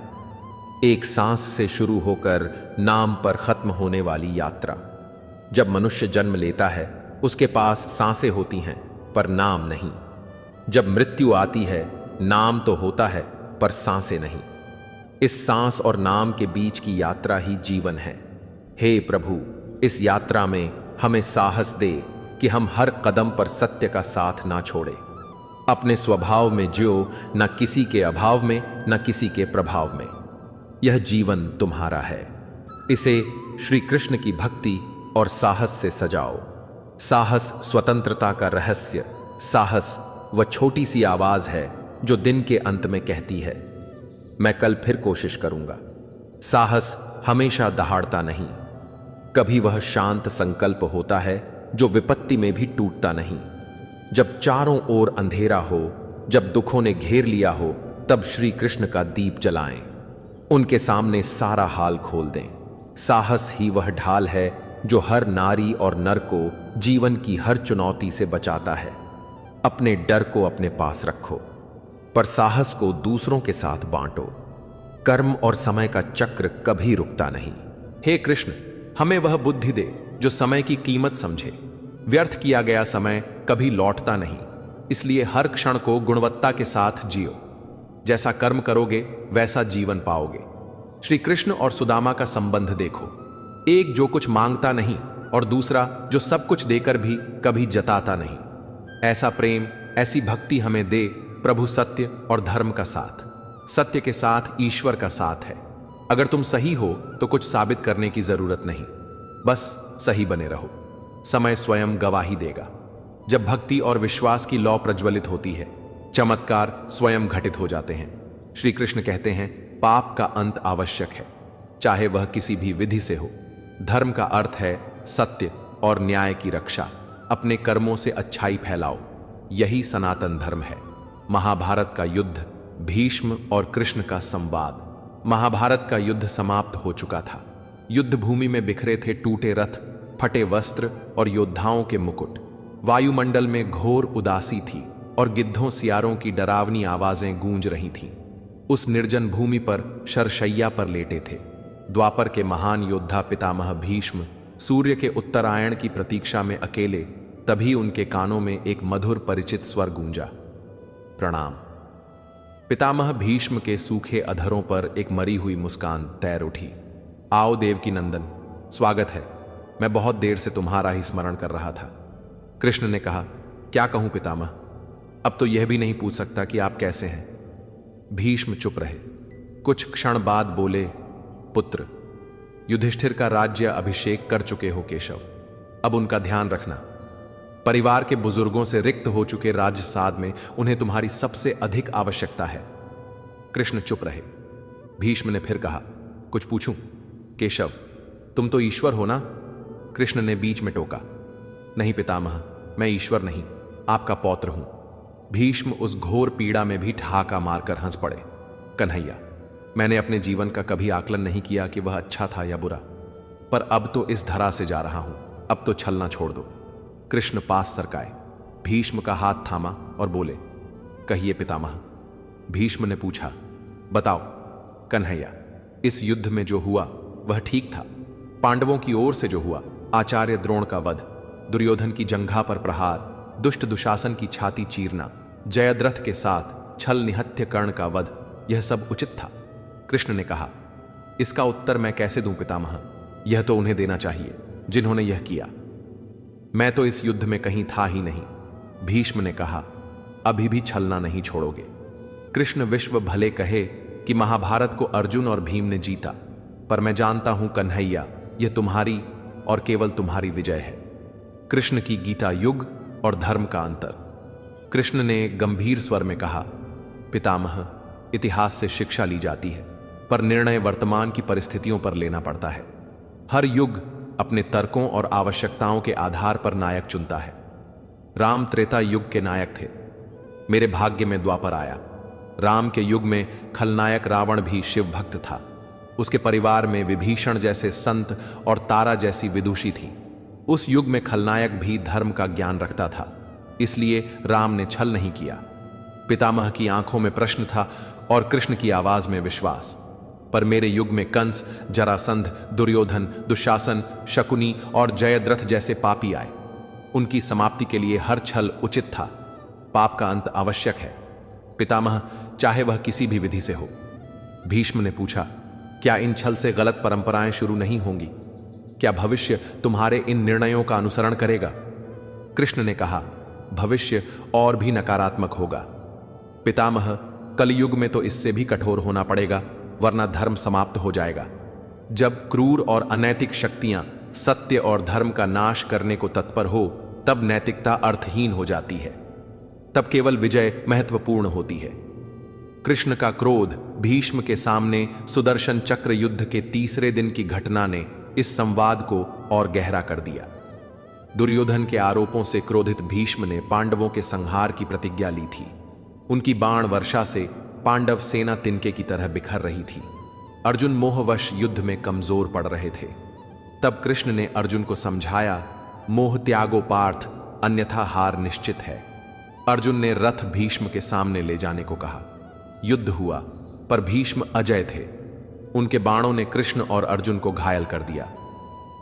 A: एक सांस से शुरू होकर नाम पर खत्म होने वाली यात्रा। जब मनुष्य जन्म लेता है उसके पास सांसें होती हैं पर नाम नहीं। जब मृत्यु आती है नाम तो होता है पर सांसें नहीं। इस सांस और नाम के बीच की यात्रा ही जीवन है। हे प्रभु, इस यात्रा में हमें साहस दे कि हम हर कदम पर सत्य का साथ ना छोड़े। अपने स्वभाव में जियो, न किसी के अभाव में न किसी के प्रभाव में। यह जीवन तुम्हारा है। इसे श्री कृष्ण की भक्ति और साहस से सजाओ। साहस स्वतंत्रता का रहस्य। साहस वह छोटी सी आवाज है जो दिन के अंत में कहती है, मैं कल फिर कोशिश करूंगा। साहस हमेशा दहाड़ता नहीं। कभी वह शांत संकल्प होता है जो विपत्ति में भी टूटता नहीं। जब चारों ओर अंधेरा हो, जब दुखों ने घेर लिया हो, तब श्री कृष्ण का दीप जलाएं। उनके सामने सारा हाल खोल दें। साहस ही वह ढाल है जो हर नारी और नर को जीवन की हर चुनौती से बचाता है। अपने डर को अपने पास रखो, पर साहस को दूसरों के साथ बांटो। कर्म और समय का चक्र कभी रुकता नहीं। हे कृष्ण, हमें वह बुद्धि दे जो समय की कीमत समझे। व्यर्थ किया गया समय कभी लौटता नहीं, इसलिए हर क्षण को गुणवत्ता के साथ जियो। जैसा कर्म करोगे वैसा जीवन पाओगे। श्री कृष्ण और सुदामा का संबंध देखो। एक जो कुछ मांगता नहीं और दूसरा जो सब कुछ देकर भी कभी जताता नहीं। ऐसा प्रेम, ऐसी भक्ति हमें दे प्रभु। सत्य और धर्म का साथ, सत्य के साथ ईश्वर का साथ है। अगर तुम सही हो तो कुछ साबित करने की जरूरत नहीं, बस सही बने रहो। समय स्वयं गवाही देगा। जब भक्ति और विश्वास की लौ प्रज्वलित होती है, चमत्कार स्वयं घटित हो जाते हैं। श्री कृष्ण कहते हैं, पाप का अंत आवश्यक है, चाहे वह किसी भी विधि से हो। धर्म का अर्थ है सत्य और न्याय की रक्षा। अपने कर्मों से अच्छाई फैलाओ, यही सनातन धर्म है। महाभारत का युद्ध, भीष्म और कृष्ण का संवाद। महाभारत का युद्ध समाप्त हो चुका था। युद्ध भूमि में बिखरे थे टूटे रथ, फटे वस्त्र और योद्धाओं के मुकुट। वायुमंडल में घोर उदासी थी और गिद्धों सियारों की डरावनी आवाजें गूंज रही थीं। उस निर्जन भूमि पर शरशैया पर लेटे थे द्वापर के महान योद्धा पितामह भीष्म। सूर्य के उत्तरायण की प्रतीक्षा में अकेले, तभी उनके कानों में एक मधुर परिचित स्वर गूंजा, प्रणाम। पितामह भीष्म के सूखे अधरों पर एक मरी हुई मुस्कान तैर उठी। आओ देवकी नंदन, स्वागत है। मैं बहुत देर से तुम्हारा ही स्मरण कर रहा था। कृष्ण ने कहा, क्या कहूं पितामह, अब तो यह भी नहीं पूछ सकता कि आप कैसे हैं। भीष्म चुप रहे। कुछ क्षण बाद बोले, पुत्र, युधिष्ठिर का राज्य अभिषेक कर चुके हो केशव, अब उनका ध्यान रखना। परिवार के बुजुर्गों से रिक्त हो चुके राजसाद में उन्हें तुम्हारी सबसे अधिक आवश्यकता है। कृष्ण चुप रहे। भीष्म ने फिर कहा, कुछ पूछूं? केशव, तुम तो ईश्वर हो ना? कृष्ण ने बीच में टोका, नहीं पितामह, मैं ईश्वर नहीं, आपका पौत्र हूं। भीष्म उस घोर पीड़ा में भी ठहाका मारकर हंस पड़े। कन्हैया, मैंने अपने जीवन का कभी आकलन नहीं किया कि वह अच्छा था या बुरा, पर अब तो इस धरा से जा रहा हूं, अब तो छलना छोड़ दो। कृष्ण पास सरकाए, भीष्म का हाथ थामा और बोले, कहिए पितामह। भीष्म ने पूछा, बताओ कन्हैया, इस युद्ध में जो हुआ वह ठीक था? पांडवों की ओर से जो हुआ, आचार्य द्रोण का वध, दुर्योधन की जंघा पर प्रहार, दुष्ट दुशासन की छाती चीरना, जयद्रथ के साथ छल निहत्य कर्ण का वध, यह सब उचित था? कृष्ण ने कहा, इसका उत्तर मैं कैसे दूं पितामह? यह तो उन्हें देना चाहिए जिन्होंने यह किया। मैं तो इस युद्ध में कहीं था ही नहीं। भीष्म ने कहा, अभी भी छलना नहीं छोड़ोगे? कृष्ण विश्व भले कहे कि महाभारत को अर्जुन और भीम ने जीता, पर मैं जानता हूं कन्हैया, यह तुम्हारी और केवल तुम्हारी विजय है। कृष्ण की गीता युग और धर्म का अंतर। कृष्ण ने गंभीर स्वर में कहा, पितामह, इतिहास से शिक्षा ली जाती है, पर निर्णय वर्तमान की परिस्थितियों पर लेना पड़ता है। हर युग अपने तर्कों और आवश्यकताओं के आधार पर नायक चुनता है। राम त्रेता युग के नायक थे, मेरे भाग्य में द्वापर आया। राम के युग में खलनायक रावण भी शिव भक्त था। उसके परिवार में विभीषण जैसे संत और तारा जैसी विदुषी थी। उस युग में खलनायक भी धर्म का ज्ञान रखता था, इसलिए राम ने छल नहीं किया। पितामह की आंखों में प्रश्न था और कृष्ण की आवाज में विश्वास। पर मेरे युग में कंस, जरासंध, दुर्योधन, दुशासन, शकुनी और जयद्रथ जैसे पापी आए। उनकी समाप्ति के लिए हर छल उचित था। पाप का अंत आवश्यक है पितामह, चाहे वह किसी भी विधि से हो। भीष्म ने पूछा, क्या इन छल से गलत परंपराएं शुरू नहीं होंगी? क्या भविष्य तुम्हारे इन निर्णयों का अनुसरण करेगा? कृष्ण ने कहा, भविष्य और भी नकारात्मक होगा पितामह। कलयुग में तो इससे भी कठोर होना पड़ेगा, वरना धर्म समाप्त हो जाएगा। जब क्रूर और अनैतिक शक्तियां सत्य और धर्म का नाश करने को तत्पर हो, तब नैतिकता अर्थहीन हो जाती है। तब केवल विजय महत्वपूर्ण होती है। कृष्ण का क्रोध भीष्म के सामने सुदर्शन चक्र युद्ध के तीसरे दिन की घटना ने इस संवाद को और गहरा कर दिया। दुर्योधन के आरोपों से क्रोधित भीष्म ने पांडवों के संहार की प्रतिज्ञा ली थी। उनकी बाण वर्षा से पांडव सेना तिनके की तरह बिखर रही थी। अर्जुन मोहवश युद्ध में कमजोर पड़ रहे थे। तब कृष्ण ने अर्जुन को समझाया, मोह त्यागो पार्थ, अन्यथा हार निश्चित है। अर्जुन ने रथ भीष्म के सामने ले जाने को कहा। युद्ध हुआ, पर भीष्म अजय थे। उनके बाणों ने कृष्ण और अर्जुन को घायल कर दिया।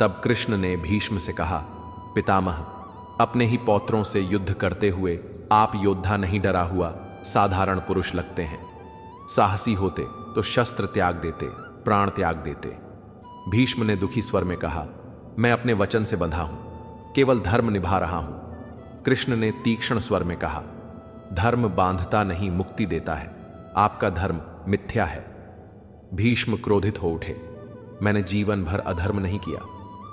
A: तब कृष्ण ने भीष्म से कहा, पितामह, अपने ही पौत्रों से युद्ध करते हुए आप योद्धा नहीं डरा हुआ साधारण पुरुष लगते हैं। साहसी होते तो शस्त्र त्याग देते, प्राण त्याग देते। भीष्म ने दुखी स्वर में कहा, मैं अपने वचन से बंधा हूं, केवल धर्म निभा रहा हूं। कृष्ण ने तीक्ष्ण स्वर में कहा, धर्म बांधता नहीं, मुक्ति देता है। आपका धर्म मिथ्या है। भीष्म क्रोधित हो उठे, मैंने जीवन भर अधर्म नहीं किया,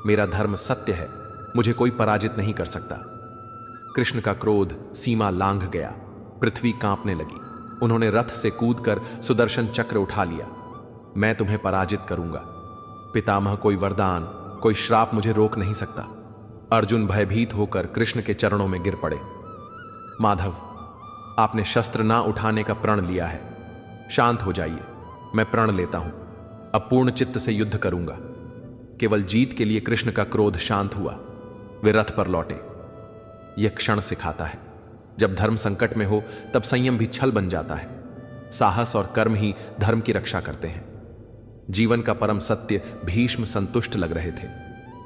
A: मेरा धर्म सत्य है, मुझे कोई पराजित नहीं कर सकता। कृष्ण का क्रोध सीमा लांघ गया। पृथ्वी कांपने लगी। उन्होंने रथ से कूदकर सुदर्शन चक्र उठा लिया। मैं तुम्हें पराजित करूंगा पितामह, कोई वरदान, कोई श्राप मुझे रोक नहीं सकता। अर्जुन भयभीत होकर कृष्ण के चरणों में गिर पड़े। माधव, आपने शस्त्र ना उठाने का प्रण लिया है, शांत हो जाइए। मैं प्रण लेता हूं, अब पूर्ण चित्त से युद्ध करूंगा। केवल जीत के लिए कृष्ण का क्रोध शांत हुआ। वे रथ पर लौटे। यह क्षण सिखाता है, जब धर्म संकट में हो तब संयम भी छल बन जाता है। साहस और कर्म ही धर्म की रक्षा करते हैं। जीवन का परम सत्य भीष्म संतुष्ट लग रहे थे।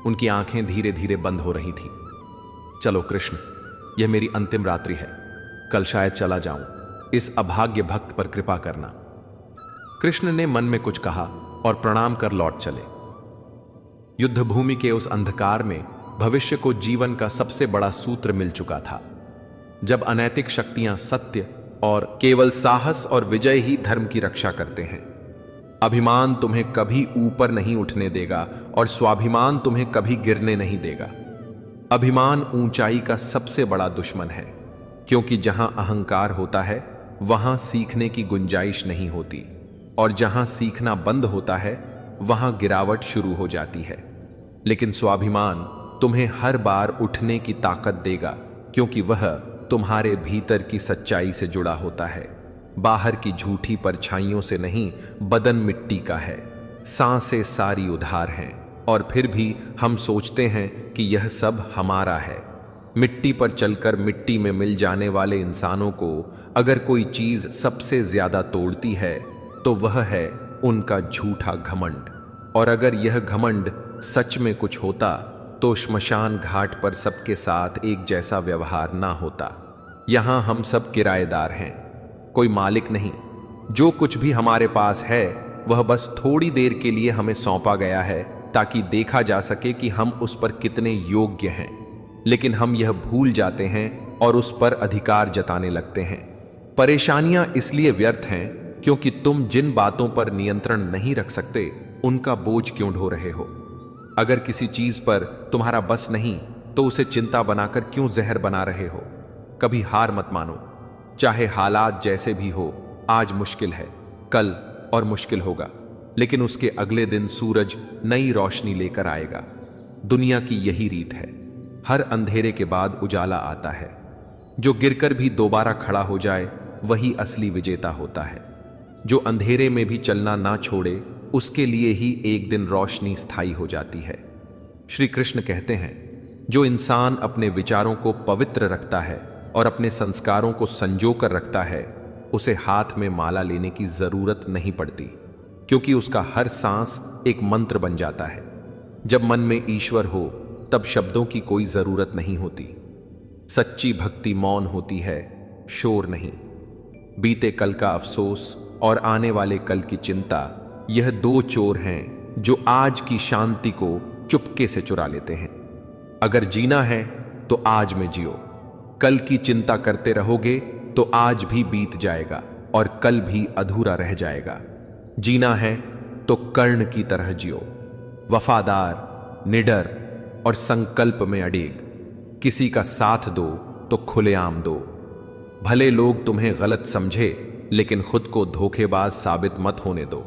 A: उनकी आंखें धीरे धीरे बंद हो रही थी। चलो कृष्ण, यह मेरी अंतिम रात्रि है, कल शायद चला जाऊं, इस अभाग्य भक्त पर कृपा करना। कृष्ण ने मन में कुछ कहा और प्रणाम कर लौट चले। युद्ध भूमि के उस अंधकार में भविष्य को जीवन का सबसे बड़ा सूत्र मिल चुका था। जब अनैतिक शक्तियां सत्य और केवल साहस और विजय ही धर्म की रक्षा करते हैं। अभिमान तुम्हें कभी ऊपर नहीं उठने देगा और स्वाभिमान तुम्हें कभी गिरने नहीं देगा। अभिमान ऊंचाई का सबसे बड़ा दुश्मन है, क्योंकि जहां अहंकार होता है वहां सीखने की गुंजाइश नहीं होती, और जहां सीखना बंद होता है वहां गिरावट शुरू हो जाती है। लेकिन स्वाभिमान तुम्हें हर बार उठने की ताकत देगा, क्योंकि वह तुम्हारे भीतर की सच्चाई से जुड़ा होता है। बाहर की झूठी परछाइयों से नहीं, बदन मिट्टी का है, सांसें सारी उधार हैं, और फिर भी हम सोचते हैं कि यह सब हमारा है। मिट्टी पर चलकर मिट्टी में मिल जाने वाले इंसानों को अगर कोई चीज सबसे ज्यादा तोड़ती है तो वह है उनका झूठा घमंड। और अगर यह घमंड सच में कुछ होता तो श्मशान घाट पर सबके साथ एक जैसा व्यवहार ना होता। यहां हम सब किराएदार हैं, कोई मालिक नहीं। जो कुछ भी हमारे पास है वह बस थोड़ी देर के लिए हमें सौंपा गया है, ताकि देखा जा सके कि हम उस पर कितने योग्य हैं। लेकिन हम यह भूल जाते हैं और उस पर अधिकार जताने लगते हैं। परेशानियां इसलिए व्यर्थ हैं क्योंकि तुम जिन बातों पर नियंत्रण नहीं रख सकते उनका बोझ क्यों ढो रहे हो। अगर किसी चीज पर तुम्हारा बस नहीं तो उसे चिंता बनाकर क्यों जहर बना रहे हो। कभी हार मत मानो, चाहे हालात जैसे भी हो। आज मुश्किल है, कल और मुश्किल होगा, लेकिन उसके अगले दिन सूरज नई रोशनी लेकर आएगा। दुनिया की यही रीत है, हर अंधेरे के बाद उजाला आता है। जो गिरकर भी दोबारा खड़ा हो जाए वही असली विजेता होता है। जो अंधेरे में भी चलना ना छोड़े उसके लिए ही एक दिन रोशनी स्थायी हो जाती है। श्री कृष्ण कहते हैं, जो इंसान अपने विचारों को पवित्र रखता है और अपने संस्कारों को संजो कर रखता है, उसे हाथ में माला लेने की जरूरत नहीं पड़ती, क्योंकि उसका हर सांस एक मंत्र बन जाता है। जब मन में ईश्वर हो तब शब्दों की कोई जरूरत नहीं होती। सच्ची भक्ति मौन होती है, शोर नहीं। बीते कल का अफसोस और आने वाले कल की चिंता, यह दो चोर हैं जो आज की शांति को चुपके से चुरा लेते हैं। अगर जीना है तो आज में जियो। कल की चिंता करते रहोगे तो आज भी बीत जाएगा और कल भी अधूरा रह जाएगा। जीना है तो कर्ण की तरह जियो, वफादार, निडर और संकल्प में अड़ेग। किसी का साथ दो तो खुलेआम दो। भले लोग तुम्हें गलत समझे, लेकिन खुद को धोखेबाज साबित मत होने दो।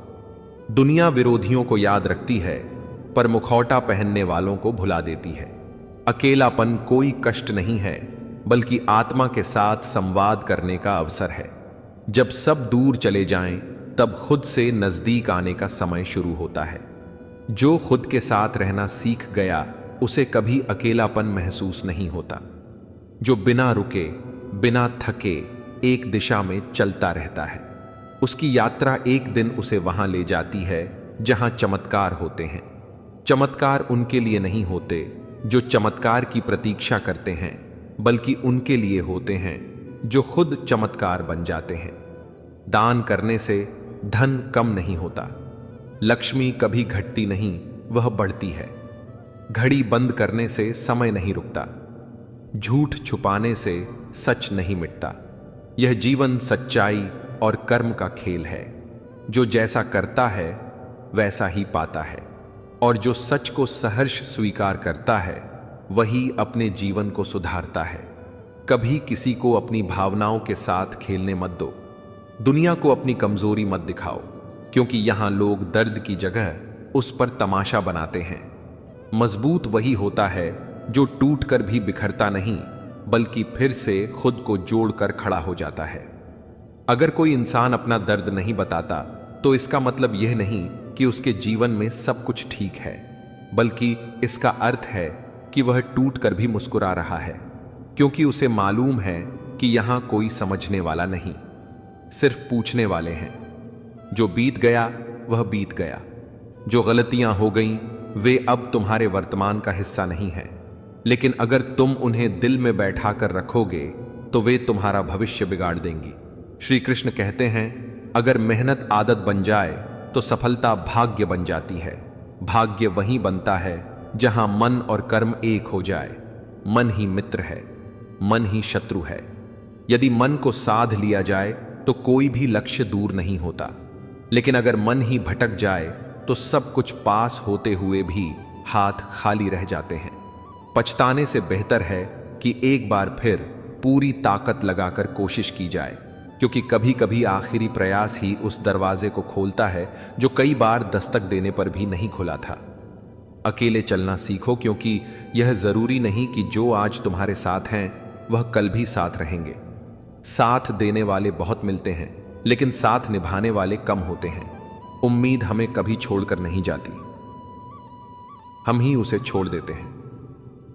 A: दुनिया विरोधियों को याद रखती है, पर मुखौटा पहनने वालों को भुला देती है। अकेलापन कोई कष्ट नहीं है, बल्कि आत्मा के साथ संवाद करने का अवसर है। जब सब दूर चले जाएं, तब खुद से नजदीक आने का समय शुरू होता है। जो खुद के साथ रहना सीख गया उसे कभी अकेलापन महसूस नहीं होता। जो बिना रुके, बिना थके एक दिशा में चलता रहता है, उसकी यात्रा एक दिन उसे वहां ले जाती है जहां चमत्कार होते हैं। चमत्कार उनके लिए नहीं होते जो चमत्कार की प्रतीक्षा करते हैं, बल्कि उनके लिए होते हैं जो खुद चमत्कार बन जाते हैं। दान करने से धन कम नहीं होता। लक्ष्मी कभी घटती नहीं, वह बढ़ती है। घड़ी बंद करने से समय नहीं रुकता। झूठ छुपाने से सच नहीं मिटता। यह जीवन सच्चाई और कर्म का खेल है। जो जैसा करता है वैसा ही पाता है, और जो सच को सहर्ष स्वीकार करता है वही अपने जीवन को सुधारता है। कभी किसी को अपनी भावनाओं के साथ खेलने मत दो। दुनिया को अपनी कमजोरी मत दिखाओ, क्योंकि यहां लोग दर्द की जगह उस पर तमाशा बनाते हैं। मजबूत वही होता है जो टूटकर भी बिखरता नहीं, बल्कि फिर से खुद को जोड़कर खड़ा हो जाता है। अगर कोई इंसान अपना दर्द नहीं बताता तो इसका मतलब यह नहीं कि उसके जीवन में सब कुछ ठीक है, बल्कि इसका अर्थ है कि वह टूटकर भी मुस्कुरा रहा है, क्योंकि उसे मालूम है कि यहां कोई समझने वाला नहीं, सिर्फ पूछने वाले हैं। जो बीत गया वह बीत गया। जो गलतियां हो गईं वे अब तुम्हारे वर्तमान का हिस्सा नहीं है, लेकिन अगर तुम उन्हें दिल में बैठा कर रखोगे तो वे तुम्हारा भविष्य बिगाड़ देंगी। श्री कृष्ण कहते हैं, अगर मेहनत आदत बन जाए तो सफलता भाग्य बन जाती है। भाग्य वहीं बनता है जहां मन और कर्म एक हो जाए। मन ही मित्र है, मन ही शत्रु है। यदि मन को साध लिया जाए तो कोई भी लक्ष्य दूर नहीं होता, लेकिन अगर मन ही भटक जाए तो सब कुछ पास होते हुए भी हाथ खाली रह जाते हैं। पछताने से बेहतर है कि एक बार फिर पूरी ताकत लगाकर कोशिश की जाए, क्योंकि कभी कभी आखिरी प्रयास ही उस दरवाजे को खोलता है जो कई बार दस्तक देने पर भी नहीं खुला था। अकेले चलना सीखो, क्योंकि यह जरूरी नहीं कि जो आज तुम्हारे साथ हैं वह कल भी साथ रहेंगे। साथ देने वाले बहुत मिलते हैं, लेकिन साथ निभाने वाले कम होते हैं। उम्मीद हमें कभी छोड़कर नहीं जाती, हम ही उसे छोड़ देते हैं।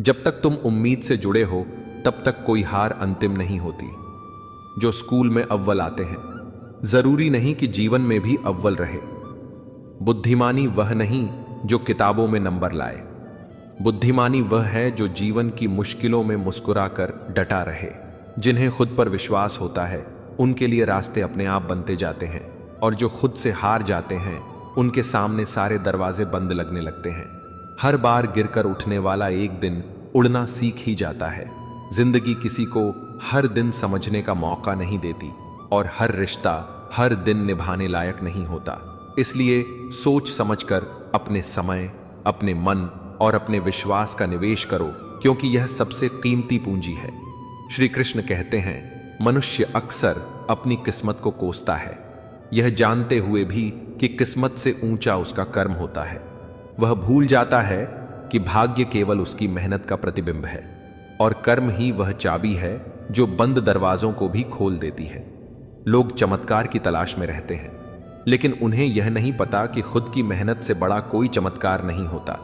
A: जब तक तुम उम्मीद से जुड़े हो तब तक कोई हार अंतिम नहीं होती। जो स्कूल में अव्वल आते हैं, जरूरी नहीं कि जीवन में भी अव्वल रहे। बुद्धिमानी वह नहीं जो किताबों में नंबर लाए, बुद्धिमानी वह है जो जीवन की मुश्किलों में मुस्कुराकर डटा रहे। जिन्हें खुद पर विश्वास होता है उनके लिए रास्ते अपने आप बनते जाते हैं, और जो खुद से हार जाते हैं उनके सामने सारे दरवाजे बंद लगने लगते हैं। हर बार गिरकर उठने वाला एक दिन उड़ना सीख ही जाता है। जिंदगी किसी को हर दिन समझने का मौका नहीं देती, और हर रिश्ता हर दिन निभाने लायक नहीं होता। इसलिए सोच समझकर अपने समय, अपने मन और अपने विश्वास का निवेश करो, क्योंकि यह सबसे कीमती पूंजी है। श्री कृष्ण कहते हैं, मनुष्य अक्सर अपनी किस्मत को कोसता है, यह जानते हुए भी कि किस्मत से ऊंचा उसका कर्म होता है। वह भूल जाता है कि भाग्य केवल उसकी मेहनत का प्रतिबिंब है, और कर्म ही वह चाबी है जो बंद दरवाजों को भी खोल देती है। लोग चमत्कार की तलाश में रहते हैं, लेकिन उन्हें यह नहीं पता कि खुद की मेहनत से बड़ा कोई चमत्कार नहीं होता।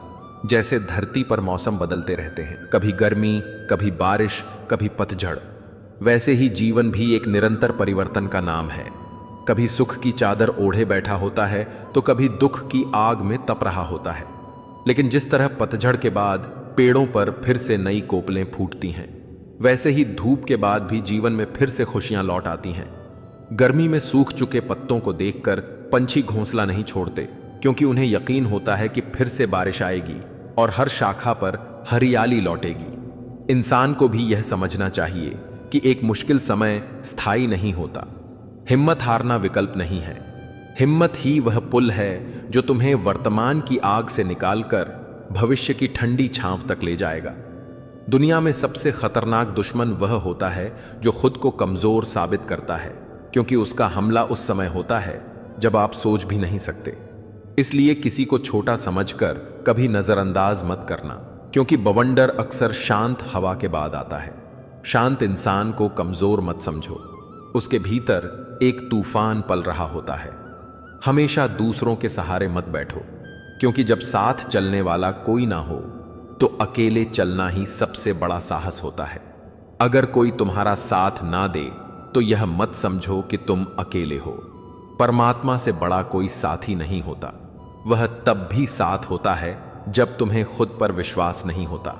A: जैसे धरती पर मौसम बदलते रहते हैं, कभी गर्मी, कभी बारिश, कभी पतझड़, वैसे ही जीवन भी एक निरंतर परिवर्तन का नाम है। कभी सुख की चादर ओढ़े बैठा होता है तो कभी दुख की आग में तप रहा होता है। लेकिन जिस तरह पतझड़ के बाद पेड़ों पर फिर से नई कोपलें फूटती हैं, वैसे ही धूप के बाद भी जीवन में फिर से खुशियां लौट आती हैं। गर्मी में सूख चुके पत्तों को देखकर पंछी घोंसला नहीं छोड़ते, क्योंकि उन्हें यकीन होता है कि फिर से बारिश आएगी और हर शाखा पर हरियाली लौटेगी। इंसान को भी यह समझना चाहिए कि एक मुश्किल समय स्थायी नहीं होता। हिम्मत हारना विकल्प नहीं है। हिम्मत ही वह पुल है जो तुम्हें वर्तमान की आग से निकालकर भविष्य की ठंडी छांव तक ले जाएगा। दुनिया में सबसे खतरनाक दुश्मन वह होता है जो खुद को कमजोर साबित करता है, क्योंकि उसका हमला उस समय होता है जब आप सोच भी नहीं सकते। इसलिए किसी को छोटा समझकर कभी नजरअंदाज मत करना, क्योंकि बवंडर अक्सर शांत हवा के बाद आता है। शांत इंसान को कमजोर मत समझो, उसके भीतर एक तूफान पल रहा होता है। हमेशा दूसरों के सहारे मत बैठो, क्योंकि जब साथ चलने वाला कोई ना हो तो अकेले चलना ही सबसे बड़ा साहस होता है। अगर कोई तुम्हारा साथ ना दे तो यह मत समझो कि तुम अकेले हो। परमात्मा से बड़ा कोई साथी नहीं होता। वह तब भी साथ होता है जब तुम्हें खुद पर विश्वास नहीं होता।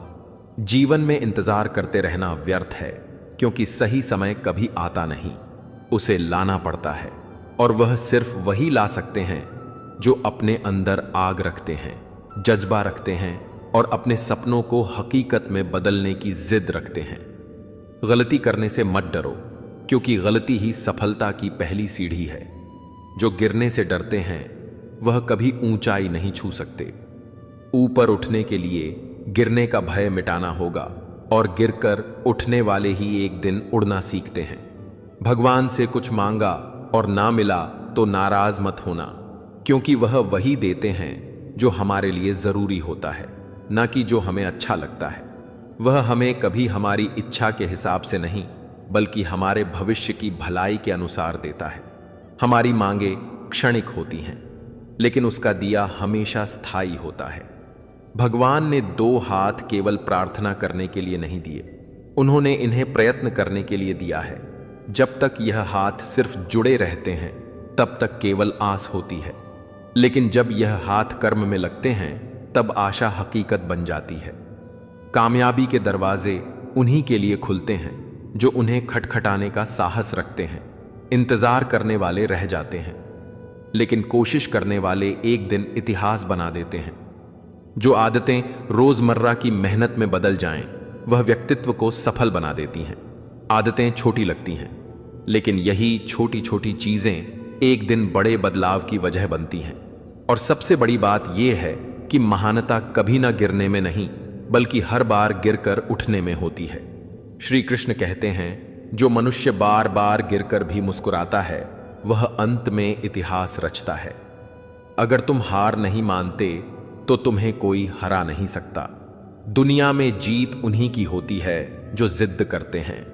A: जीवन में इंतजार करते रहना व्यर्थ है, क्योंकि सही समय कभी आता नहीं, उसे लाना पड़ता है, और वह सिर्फ वही ला सकते हैं जो अपने अंदर आग रखते हैं, जज्बा रखते हैं और अपने सपनों को हकीकत में बदलने की जिद रखते हैं। गलती करने से मत डरो, क्योंकि गलती ही सफलता की पहली सीढ़ी है। जो गिरने से डरते हैं वह कभी ऊंचाई नहीं छू सकते। ऊपर उठने के लिए गिरने का भय मिटाना होगा, और गिरकर उठने वाले ही एक दिन उड़ना सीखते हैं। भगवान से कुछ मांगा और ना मिला तो नाराज मत होना, क्योंकि वह वही देते हैं जो हमारे लिए जरूरी होता है, ना कि जो हमें अच्छा लगता है। वह हमें कभी हमारी इच्छा के हिसाब से नहीं, बल्कि हमारे भविष्य की भलाई के अनुसार देता है। हमारी मांगे क्षणिक होती हैं, लेकिन उसका दिया हमेशा स्थायी होता है। भगवान ने 2 हाथ केवल प्रार्थना करने के लिए नहीं दिए, उन्होंने इन्हें प्रयत्न करने के लिए दिया है। जब तक यह हाथ सिर्फ जुड़े रहते हैं, तब तक केवल आस होती है, लेकिन जब यह हाथ कर्म में लगते हैं, तब आशा हकीकत बन जाती है। कामयाबी के दरवाजे उन्हीं के लिए खुलते हैं जो उन्हें खटखटाने का साहस रखते हैं। इंतजार करने वाले रह जाते हैं, लेकिन कोशिश करने वाले एक दिन इतिहास बना देते हैं। जो आदतें रोजमर्रा की मेहनत में बदल जाएं, वह व्यक्तित्व को सफल बना देती हैं। आदतें छोटी लगती हैं, लेकिन यही छोटी छोटी चीजें एक दिन बड़े बदलाव की वजह बनती हैं। और सबसे बड़ी बात यह है कि महानता कभी ना गिरने में नहीं, बल्कि हर बार गिरकर उठने में होती है। श्री कृष्ण कहते हैं, जो मनुष्य बार बार गिरकर भी मुस्कुराता है, वह अंत में इतिहास रचता है। अगर तुम हार नहीं मानते, तो तुम्हें कोई हरा नहीं सकता। दुनिया में जीत उन्हीं की होती है जो जिद करते हैं,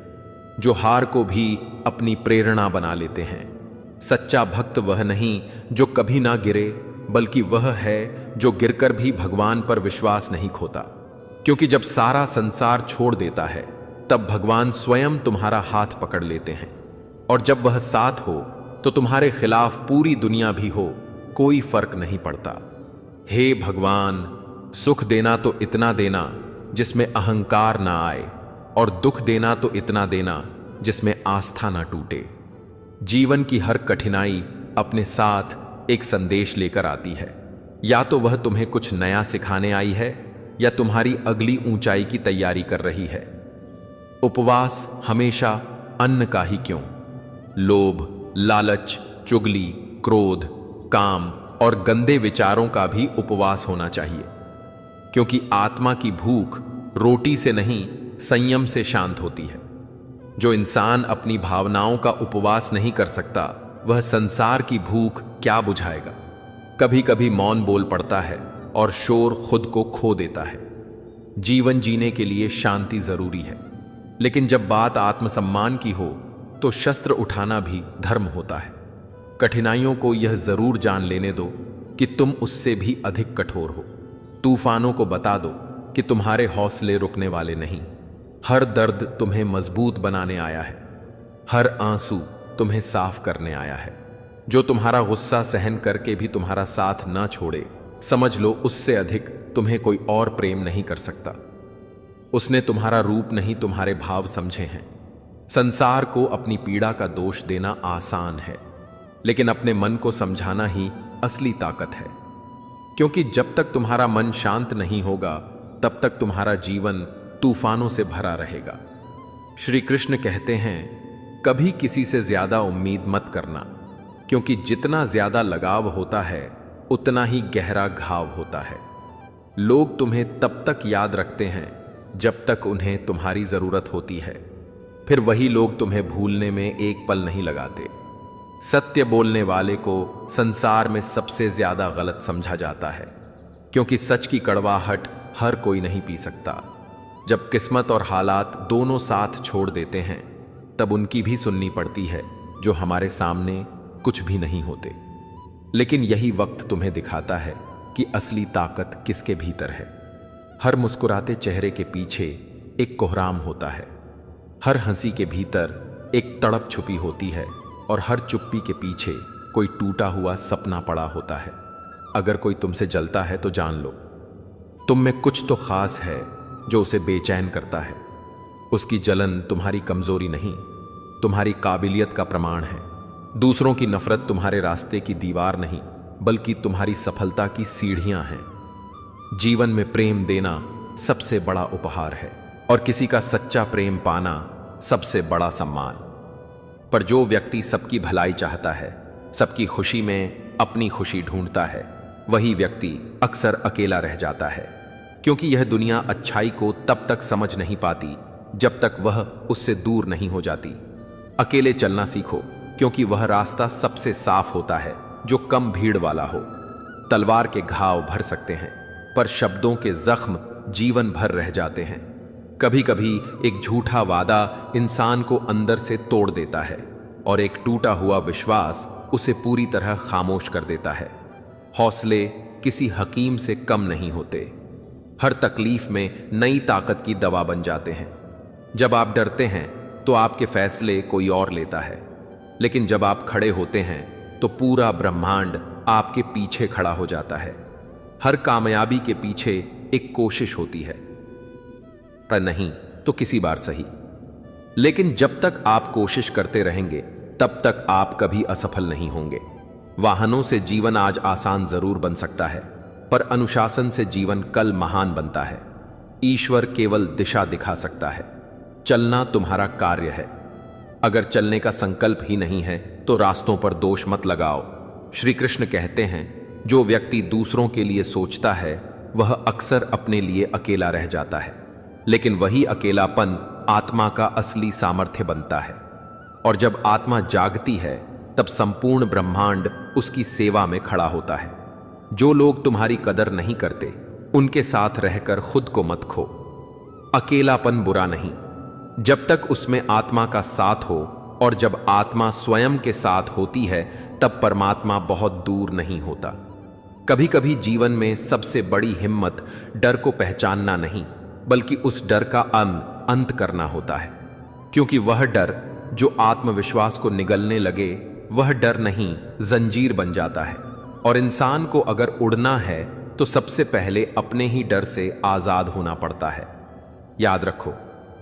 A: जो हार को भी अपनी प्रेरणा बना लेते हैं। सच्चा भक्त वह नहीं जो कभी ना गिरे, बल्कि वह है जो गिरकर भी भगवान पर विश्वास नहीं खोता। क्योंकि जब सारा संसार छोड़ देता है, तब भगवान स्वयं तुम्हारा हाथ पकड़ लेते हैं। और जब वह साथ हो, तो तुम्हारे खिलाफ पूरी दुनिया भी हो, कोई फर्क नहीं पड़ता। हे भगवान, सुख देना तो इतना देना जिसमें अहंकार ना आए, और दुख देना तो इतना देना जिसमें आस्था ना टूटे। जीवन की हर कठिनाई अपने साथ एक संदेश लेकर आती है। या तो वह तुम्हें कुछ नया सिखाने आई है, या तुम्हारी अगली ऊंचाई की तैयारी कर रही है। उपवास हमेशा अन्न का ही क्यों, लोभ, लालच, चुगली, क्रोध, काम और गंदे विचारों का भी उपवास होना चाहिए। क्योंकि आत्मा की भूख रोटी से नहीं, संयम से शांत होती है। जो इंसान अपनी भावनाओं का उपवास नहीं कर सकता, वह संसार की भूख क्या बुझाएगा। कभी कभी मौन बोल पड़ता है और शोर खुद को खो देता है। जीवन जीने के लिए शांति जरूरी है, लेकिन जब बात आत्मसम्मान की हो, तो शस्त्र उठाना भी धर्म होता है। कठिनाइयों को यह जरूर जान लेने दो कि तुम उससे भी अधिक कठोर हो। तूफानों को बता दो कि तुम्हारे हौसले रुकने वाले नहीं। हर दर्द तुम्हें मजबूत बनाने आया है, हर आंसू तुम्हें साफ करने आया है। जो तुम्हारा गुस्सा सहन करके भी तुम्हारा साथ ना छोड़े, समझ लो उससे अधिक तुम्हें कोई और प्रेम नहीं कर सकता। उसने तुम्हारा रूप नहीं, तुम्हारे भाव समझे हैं। संसार को अपनी पीड़ा का दोष देना आसान है, लेकिन अपने मन को समझाना ही असली ताकत है। क्योंकि जब तक तुम्हारा मन शांत नहीं होगा, तब तक तुम्हारा जीवन तूफानों से भरा रहेगा। श्री कृष्ण कहते हैं, कभी किसी से ज्यादा उम्मीद मत करना, क्योंकि जितना ज्यादा लगाव होता है, उतना ही गहरा घाव होता है। लोग तुम्हें तब तक याद रखते हैं जब तक उन्हें तुम्हारी जरूरत होती है, फिर वही लोग तुम्हें भूलने में एक पल नहीं लगाते। सत्य बोलने वाले को संसार में सबसे ज्यादा गलत समझा जाता है, क्योंकि सच की कड़वाहट हर कोई नहीं पी सकता। जब किस्मत और हालात दोनों साथ छोड़ देते हैं, तब उनकी भी सुननी पड़ती है जो हमारे सामने कुछ भी नहीं होते। लेकिन यही वक्त तुम्हें दिखाता है कि असली ताकत किसके भीतर है। हर मुस्कुराते चेहरे के पीछे एक कोहराम होता है, हर हंसी के भीतर एक तड़प छुपी होती है, और हर चुप्पी के पीछे कोई टूटा हुआ सपना पड़ा होता है। अगर कोई तुमसे जलता है तो जान लो, तुम में कुछ तो खास है जो उसे बेचैन करता है। उसकी जलन तुम्हारी कमजोरी नहीं, तुम्हारी काबिलियत का प्रमाण है। दूसरों की नफरत तुम्हारे रास्ते की दीवार नहीं, बल्कि तुम्हारी सफलता की सीढ़ियां हैं। जीवन में प्रेम देना सबसे बड़ा उपहार है, और किसी का सच्चा प्रेम पाना सबसे बड़ा सम्मान। पर जो व्यक्ति सबकी भलाई चाहता है, सबकी खुशी में अपनी खुशी ढूंढता है, वही व्यक्ति अक्सर अकेला रह जाता है। क्योंकि यह दुनिया अच्छाई को तब तक समझ नहीं पाती जब तक वह उससे दूर नहीं हो जाती। अकेले चलना सीखो, क्योंकि वह रास्ता सबसे साफ होता है जो कम भीड़ वाला हो। तलवार के घाव भर सकते हैं, पर शब्दों के जख्म जीवन भर रह जाते हैं। कभी कभी एक झूठा वादा इंसान को अंदर से तोड़ देता है और एक टूटा हुआ विश्वास उसे पूरी तरह खामोश कर देता है। हौसले किसी हकीम से कम नहीं होते, हर तकलीफ में नई ताकत की दवा बन जाते हैं। जब आप डरते हैं तो आपके फैसले कोई और लेता है, लेकिन जब आप खड़े होते हैं तो पूरा ब्रह्मांड आपके पीछे खड़ा हो जाता है। हर कामयाबी के पीछे एक कोशिश होती है, पर नहीं तो किसी बार सही। लेकिन जब तक आप कोशिश करते रहेंगे तब तक आप कभी असफल नहीं होंगे। वाहनों से जीवन आज आसान जरूर बन सकता है, पर अनुशासन से जीवन कल महान बनता है। ईश्वर केवल दिशा दिखा सकता है, चलना तुम्हारा कार्य है। अगर चलने का संकल्प ही नहीं है तो रास्तों पर दोष मत लगाओ। श्री कृष्ण कहते हैं, जो व्यक्ति दूसरों के लिए सोचता है वह अक्सर अपने लिए अकेला रह जाता है, लेकिन वही अकेलापन आत्मा का असली सामर्थ्य बनता है। और जब आत्मा जागती है तब संपूर्ण ब्रह्मांड उसकी सेवा में खड़ा होता है। जो लोग तुम्हारी कदर नहीं करते उनके साथ रहकर खुद को मत खो। अकेलापन बुरा नहीं, जब तक उसमें आत्मा का साथ हो, और जब आत्मा स्वयं के साथ होती है तब परमात्मा बहुत दूर नहीं होता। कभी कभी जीवन में सबसे बड़ी हिम्मत डर को पहचानना नहीं, बल्कि उस डर का अंत करना होता है। क्योंकि वह डर जो आत्मविश्वास को निगलने लगे, वह डर नहीं जंजीर बन जाता है। और इंसान को अगर उड़ना है तो सबसे पहले अपने ही डर से आजाद होना पड़ता है। याद रखो,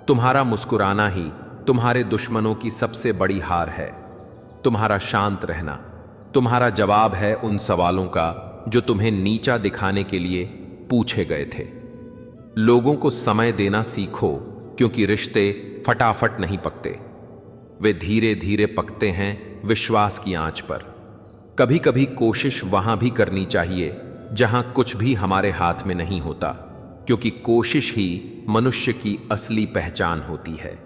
A: तुम्हारा मुस्कुराना ही तुम्हारे दुश्मनों की सबसे बड़ी हार है। तुम्हारा शांत रहना तुम्हारा जवाब है उन सवालों का जो तुम्हें नीचा दिखाने के लिए पूछे गए थे। लोगों को समय देना सीखो, क्योंकि रिश्ते फटाफट नहीं पकते, वे धीरे धीरे पकते हैं विश्वास की आंच पर। कभी कभी कोशिश वहां भी करनी चाहिए जहां कुछ भी हमारे हाथ में नहीं होता, क्योंकि कोशिश ही मनुष्य की असली पहचान होती है।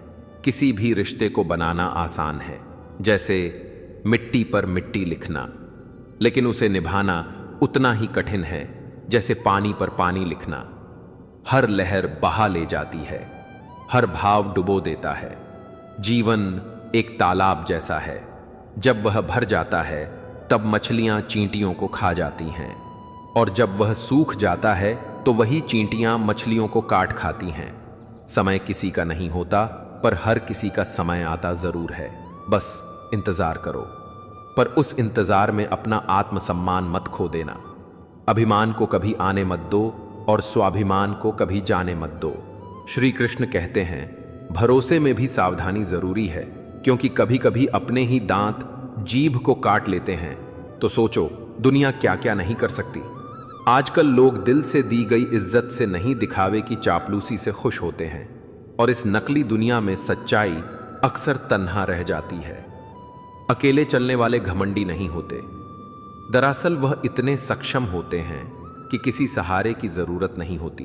A: किसी भी रिश्ते को बनाना आसान है, जैसे मिट्टी पर मिट्टी लिखना, लेकिन उसे निभाना उतना ही कठिन है जैसे पानी पर पानी लिखना। हर लहर बहा ले जाती है, हर भाव डुबो देता है। जीवन एक तालाब जैसा है, जब वह भर जाता है तब मछलियां चींटियों को खा जाती हैं, और जब वह सूख जाता है तो वही चींटियां मछलियों को काट खाती हैं। समय किसी का नहीं होता, पर हर किसी का समय आता जरूर है। बस इंतजार करो, पर उस इंतजार में अपना आत्मसम्मान मत खो देना। अभिमान को कभी आने मत दो और स्वाभिमान को कभी जाने मत दो। श्री कृष्ण कहते हैं, भरोसे में भी सावधानी जरूरी है, क्योंकि कभी कभी अपने ही दांत जीभ को काट लेते हैं। तो सोचो, दुनिया क्या क्या नहीं कर सकती। आजकल लोग दिल से दी गई इज्जत से नहीं, दिखावे की चापलूसी से खुश होते हैं, और इस नकली दुनिया में सच्चाई अक्सर तन्हा रह जाती है। अकेले चलने वाले घमंडी नहीं होते, दरअसल वह इतने सक्षम होते हैं कि किसी सहारे की जरूरत नहीं होती।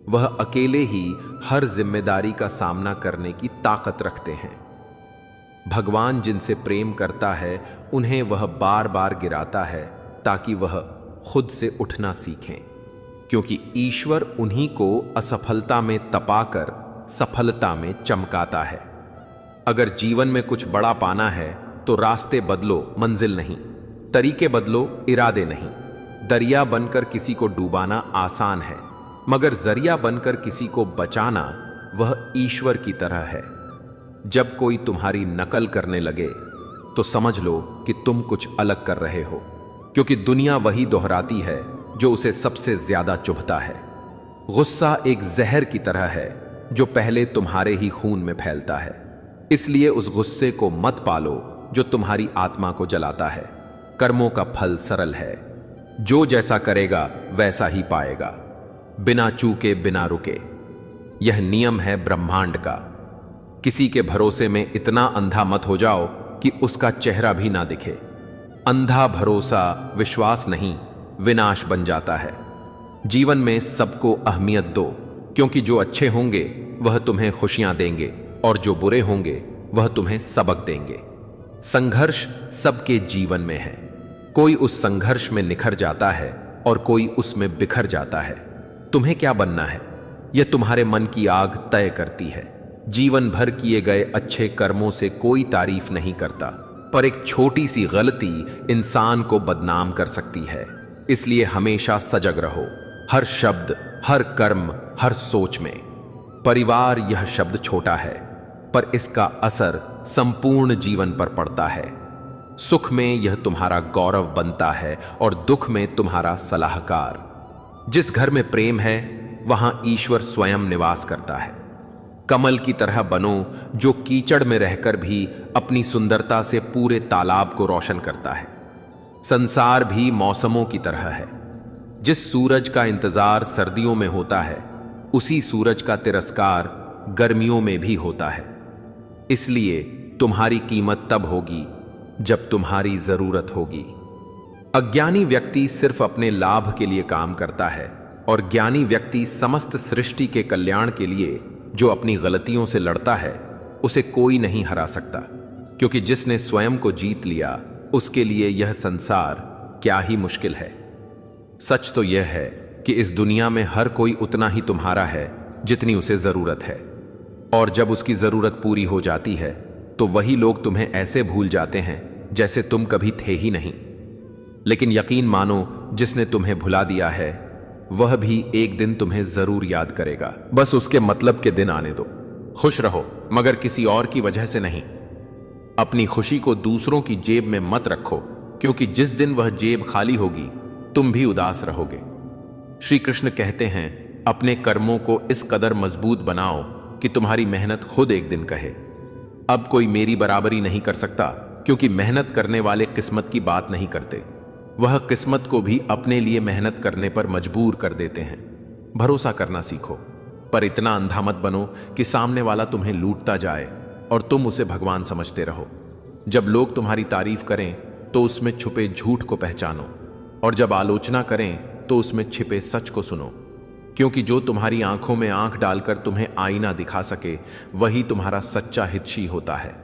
A: वह अकेले ही हर जिम्मेदारी का सामना करने की ताकत रखते हैं। भगवान जिनसे प्रेम करता है उन्हें वह बार बार गिराता है, ताकि वह खुद से उठना सीखें, क्योंकि ईश्वर उन्हीं को असफलता में तपाकर सफलता में चमकाता है। अगर जीवन में कुछ बड़ा पाना है तो रास्ते बदलो, मंजिल नहीं। तरीके बदलो, इरादे नहीं। दरिया बनकर किसी को डूबाना आसान है, मगर जरिया बनकर किसी को बचाना वह ईश्वर की तरह है। जब कोई तुम्हारी नकल करने लगे तो समझ लो कि तुम कुछ अलग कर रहे हो, क्योंकि दुनिया वही दोहराती है जो उसे सबसे ज्यादा चुभता है। गुस्सा एक जहर की तरह है जो पहले तुम्हारे ही खून में फैलता है। इसलिए उस गुस्से को मत पालो जो तुम्हारी आत्मा को जलाता है। कर्मों का फल सरल है, जो जैसा करेगा वैसा ही पाएगा, बिना चूके बिना रुके। यह नियम है ब्रह्मांड का। किसी के भरोसे में इतना अंधा मत हो जाओ कि उसका चेहरा भी ना दिखे। अंधा भरोसा विश्वास नहीं, विनाश बन जाता है। जीवन में सबको अहमियत दो, क्योंकि जो अच्छे होंगे वह तुम्हें खुशियां देंगे और जो बुरे होंगे वह तुम्हें सबक देंगे। संघर्ष सबके जीवन में है। कोई उस संघर्ष में निखर जाता है और कोई उसमें बिखर जाता है। तुम्हें क्या बनना है यह तुम्हारे मन की आग तय करती है। जीवन भर किए गए अच्छे कर्मों से कोई तारीफ नहीं करता, पर एक छोटी सी गलती इंसान को बदनाम कर सकती है। इसलिए हमेशा सजग रहो, हर शब्द, हर कर्म, हर सोच में। परिवार यह शब्द छोटा है, पर इसका असर संपूर्ण जीवन पर पड़ता है। सुख में यह तुम्हारा गौरव बनता है और दुख में तुम्हारा सलाहकार। जिस घर में प्रेम है वहां ईश्वर स्वयं निवास करता है। कमल की तरह बनो जो कीचड़ में रहकर भी अपनी सुंदरता से पूरे तालाब को रोशन करता है। संसार भी मौसमों की तरह है। जिस सूरज का इंतजार सर्दियों में होता है, उसी सूरज का तिरस्कार गर्मियों में भी होता है। इसलिए तुम्हारी कीमत तब होगी जब तुम्हारी जरूरत होगी। अज्ञानी व्यक्ति सिर्फ अपने लाभ के लिए काम करता है और ज्ञानी व्यक्ति समस्त सृष्टि के कल्याण के लिए जो अपनी गलतियों से लड़ता है उसे कोई नहीं हरा सकता, क्योंकि जिसने स्वयं को जीत लिया उसके लिए यह संसार क्या ही मुश्किल है। सच तो यह है कि इस दुनिया में हर कोई उतना ही तुम्हारा है जितनी उसे जरूरत है, और जब उसकी जरूरत पूरी हो जाती है तो वही लोग तुम्हें ऐसे भूल जाते हैं जैसे तुम कभी थे ही नहीं। लेकिन यकीन मानो, जिसने तुम्हें भुला दिया है वह भी एक दिन तुम्हें जरूर याद करेगा। बस उसके मतलब के दिन आने दो। खुश रहो, मगर किसी और की वजह से नहीं। अपनी खुशी को दूसरों की जेब में मत रखो, क्योंकि जिस दिन वह जेब खाली होगी तुम भी उदास रहोगे। श्री कृष्ण कहते हैं, अपने कर्मों को इस कदर मजबूत बनाओ कि तुम्हारी मेहनत खुद एक दिन कहे, अब कोई मेरी बराबरी नहीं कर सकता, क्योंकि मेहनत करने वाले किस्मत की बात नहीं करते, वह किस्मत को भी अपने लिए मेहनत करने पर मजबूर कर देते हैं। भरोसा करना सीखो, पर इतना अंधा मत बनो कि सामने वाला तुम्हें लूटता जाए और तुम उसे भगवान समझते रहो। जब लोग तुम्हारी तारीफ करें तो उसमें छुपे झूठ को पहचानो, और जब आलोचना करें तो उसमें छिपे सच को सुनो, क्योंकि जो तुम्हारी आंखों में आंख डालकर तुम्हें आईना दिखा सके वही तुम्हारा सच्चा हितैषी होता है।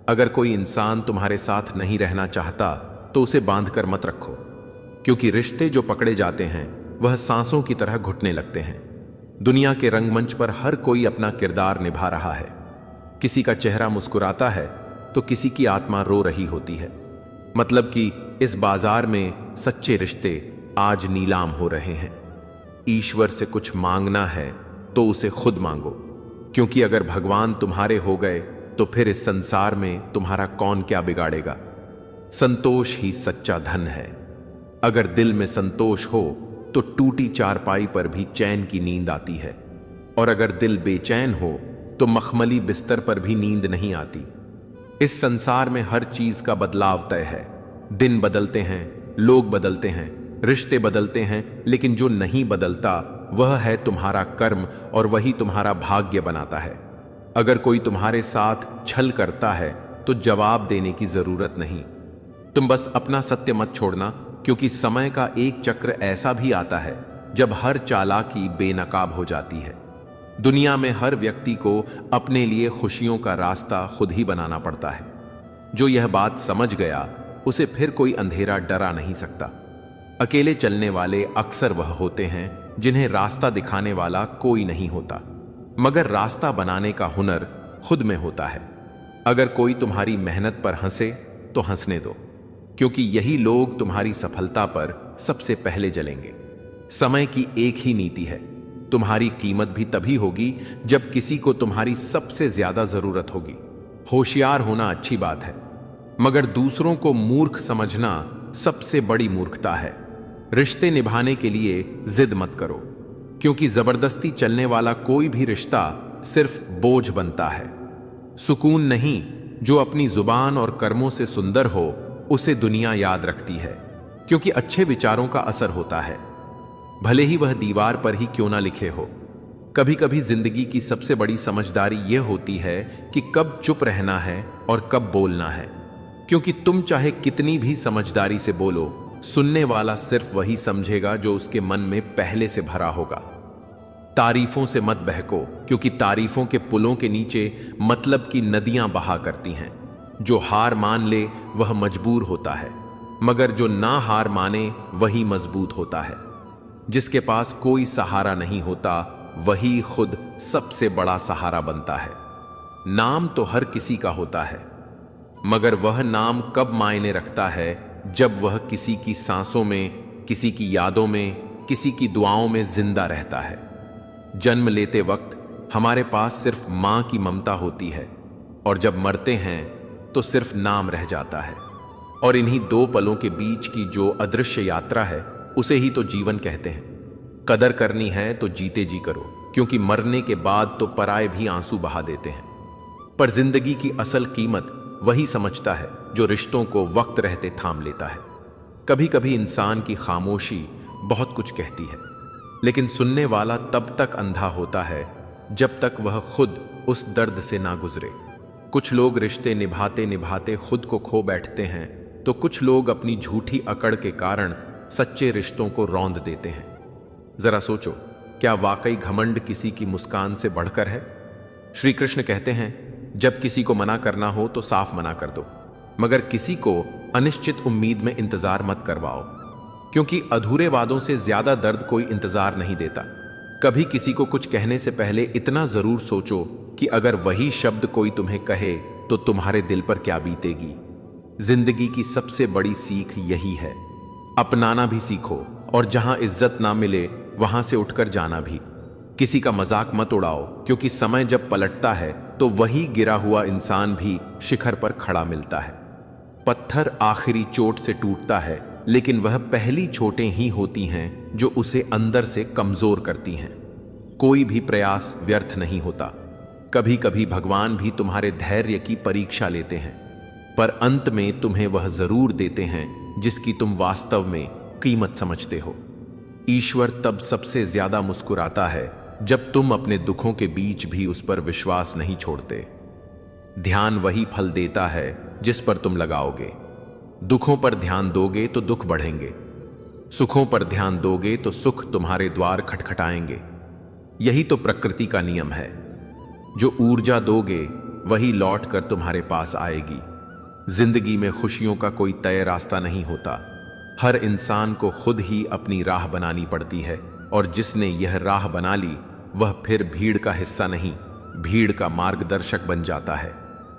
A: अगर कोई इंसान तुम्हारे साथ नहीं रहना चाहता तो उसे बांधकर मत रखो, क्योंकि रिश्ते जो पकड़े जाते हैं वह सांसों की तरह घुटने लगते हैं। दुनिया के रंगमंच पर हर कोई अपना किरदार निभा रहा है। किसी का चेहरा मुस्कुराता है तो किसी की आत्मा रो रही होती है। मतलब कि इस बाजार में सच्चे रिश्ते आज नीलाम हो रहे हैं। ईश्वर से कुछ मांगना है तो उसे खुद मांगो, क्योंकि अगर भगवान तुम्हारे हो गए तो फिर इस संसार में तुम्हारा कौन क्या बिगाड़ेगा। संतोष ही सच्चा धन है। अगर दिल में संतोष हो तो टूटी चारपाई पर भी चैन की नींद आती है, और अगर दिल बेचैन हो तो मखमली बिस्तर पर भी नींद नहीं आती। इस संसार में हर चीज का बदलाव तय है। दिन बदलते हैं, लोग बदलते हैं, रिश्ते बदलते हैं, लेकिन जो नहीं बदलता वह है तुम्हारा कर्म, और वही तुम्हारा भाग्य बनाता है। अगर कोई तुम्हारे साथ छल करता है तो जवाब देने की जरूरत नहीं। तुम बस अपना सत्य मत छोड़ना, क्योंकि समय का एक चक्र ऐसा भी आता है जब हर चालाकी बेनकाब हो जाती है। दुनिया में हर व्यक्ति को अपने लिए खुशियों का रास्ता खुद ही बनाना पड़ता है। जो यह बात समझ गया उसे फिर कोई अंधेरा डरा नहीं सकता। अकेले चलने वाले अक्सर वह होते हैं जिन्हें रास्ता दिखाने वाला कोई नहीं होता, मगर रास्ता बनाने का हुनर खुद में होता है। अगर कोई तुम्हारी मेहनत पर हंसे तो हंसने दो, क्योंकि यही लोग तुम्हारी सफलता पर सबसे पहले जलेंगे। समय की एक ही नीति है, तुम्हारी कीमत भी तभी होगी जब किसी को तुम्हारी सबसे ज्यादा जरूरत होगी। होशियार होना अच्छी बात है, मगर दूसरों को मूर्ख समझना सबसे बड़ी मूर्खता है। रिश्ते निभाने के लिए जिद मत करो, क्योंकि जबरदस्ती चलने वाला कोई भी रिश्ता सिर्फ बोझ बनता है। सुकून नहीं, जो अपनी जुबान और कर्मों से सुंदर हो उसे दुनिया याद रखती है, क्योंकि अच्छे विचारों का असर होता है, भले ही वह दीवार पर ही क्यों ना लिखे हो। कभी कभी जिंदगी की सबसे बड़ी समझदारी यह होती है कि कब चुप रहना है और कब बोलना है, क्योंकि तुम चाहे कितनी भी समझदारी से बोलो, सुनने वाला सिर्फ वही समझेगा जो उसके मन में पहले से भरा होगा। तारीफों से मत बहको, क्योंकि तारीफों के पुलों के नीचे मतलब की नदियां बहा करती हैं। जो हार मान ले वह मजबूर होता है, मगर जो ना हार माने वही मजबूत होता है। जिसके पास कोई सहारा नहीं होता वही खुद सबसे बड़ा सहारा बनता है। नाम तो हर किसी का होता है, मगर वह नाम कब मायने रखता है जब वह किसी की सांसों में, किसी की यादों में, किसी की दुआओं में जिंदा रहता है। जन्म लेते वक्त हमारे पास सिर्फ मां की ममता होती है, और जब मरते हैं तो सिर्फ नाम रह जाता है। और इन्हीं दो पलों के बीच की जो अदृश्य यात्रा है उसे ही तो जीवन कहते हैं। कदर करनी है तो जीते जी करो, क्योंकि मरने के बाद तो पराए भी आंसू बहा देते हैं। पर जिंदगी की असल कीमत वही समझता है जो रिश्तों को वक्त रहते थाम लेता है। कभी कभी इंसान की खामोशी बहुत कुछ कहती है, लेकिन सुनने वाला तब तक अंधा होता है जब तक वह खुद उस दर्द से ना गुजरे। कुछ लोग रिश्ते निभाते निभाते खुद को खो बैठते हैं, तो कुछ लोग अपनी झूठी अकड़ के कारण सच्चे रिश्तों को रौंद देते हैं। जरा सोचो, क्या वाकई घमंड किसी की मुस्कान से बढ़कर है? श्री कृष्ण कहते हैं, जब किसी को मना करना हो तो साफ मना कर दो, मगर किसी को अनिश्चित उम्मीद में इंतजार मत करवाओ, क्योंकि अधूरे वादों से ज्यादा दर्द कोई इंतजार नहीं देता। कभी किसी को कुछ कहने से पहले इतना जरूर सोचो कि अगर वही शब्द कोई तुम्हें कहे तो तुम्हारे दिल पर क्या बीतेगी। जिंदगी की सबसे बड़ी सीख यही है, अपनाना भी सीखो, और जहां इज्जत ना मिले वहां से उठकर जाना भी। किसी का मजाक मत उड़ाओ, क्योंकि समय जब पलटता है तो वही गिरा हुआ इंसान भी शिखर पर खड़ा मिलता है। पत्थर आखिरी चोट से टूटता है, लेकिन वह पहली चोटें ही होती हैं जो उसे अंदर से कमजोर करती हैं। कोई भी प्रयास व्यर्थ नहीं होता। कभी कभी भगवान भी तुम्हारे धैर्य की परीक्षा लेते हैं, पर अंत में तुम्हें वह जरूर देते हैं जिसकी तुम वास्तव में कीमत समझते हो। ईश्वर तब सबसे ज्यादा मुस्कुराता है जब तुम अपने दुखों के बीच भी उस पर विश्वास नहीं छोड़ते। ध्यान वही फल देता है जिस पर तुम लगाओगे। दुखों पर ध्यान दोगे तो दुख बढ़ेंगे, सुखों पर ध्यान दोगे तो सुख तुम्हारे द्वार खटखटाएंगे। यही तो प्रकृति का नियम है। जो ऊर्जा दोगे वही लौट कर तुम्हारे पास आएगी। जिंदगी में खुशियों का कोई तय रास्ता नहीं होता। हर इंसान को खुद ही अपनी राह बनानी पड़ती है, और जिसने यह राह बना ली वह फिर भीड़ का हिस्सा नहीं, भीड़ का मार्गदर्शक बन जाता है।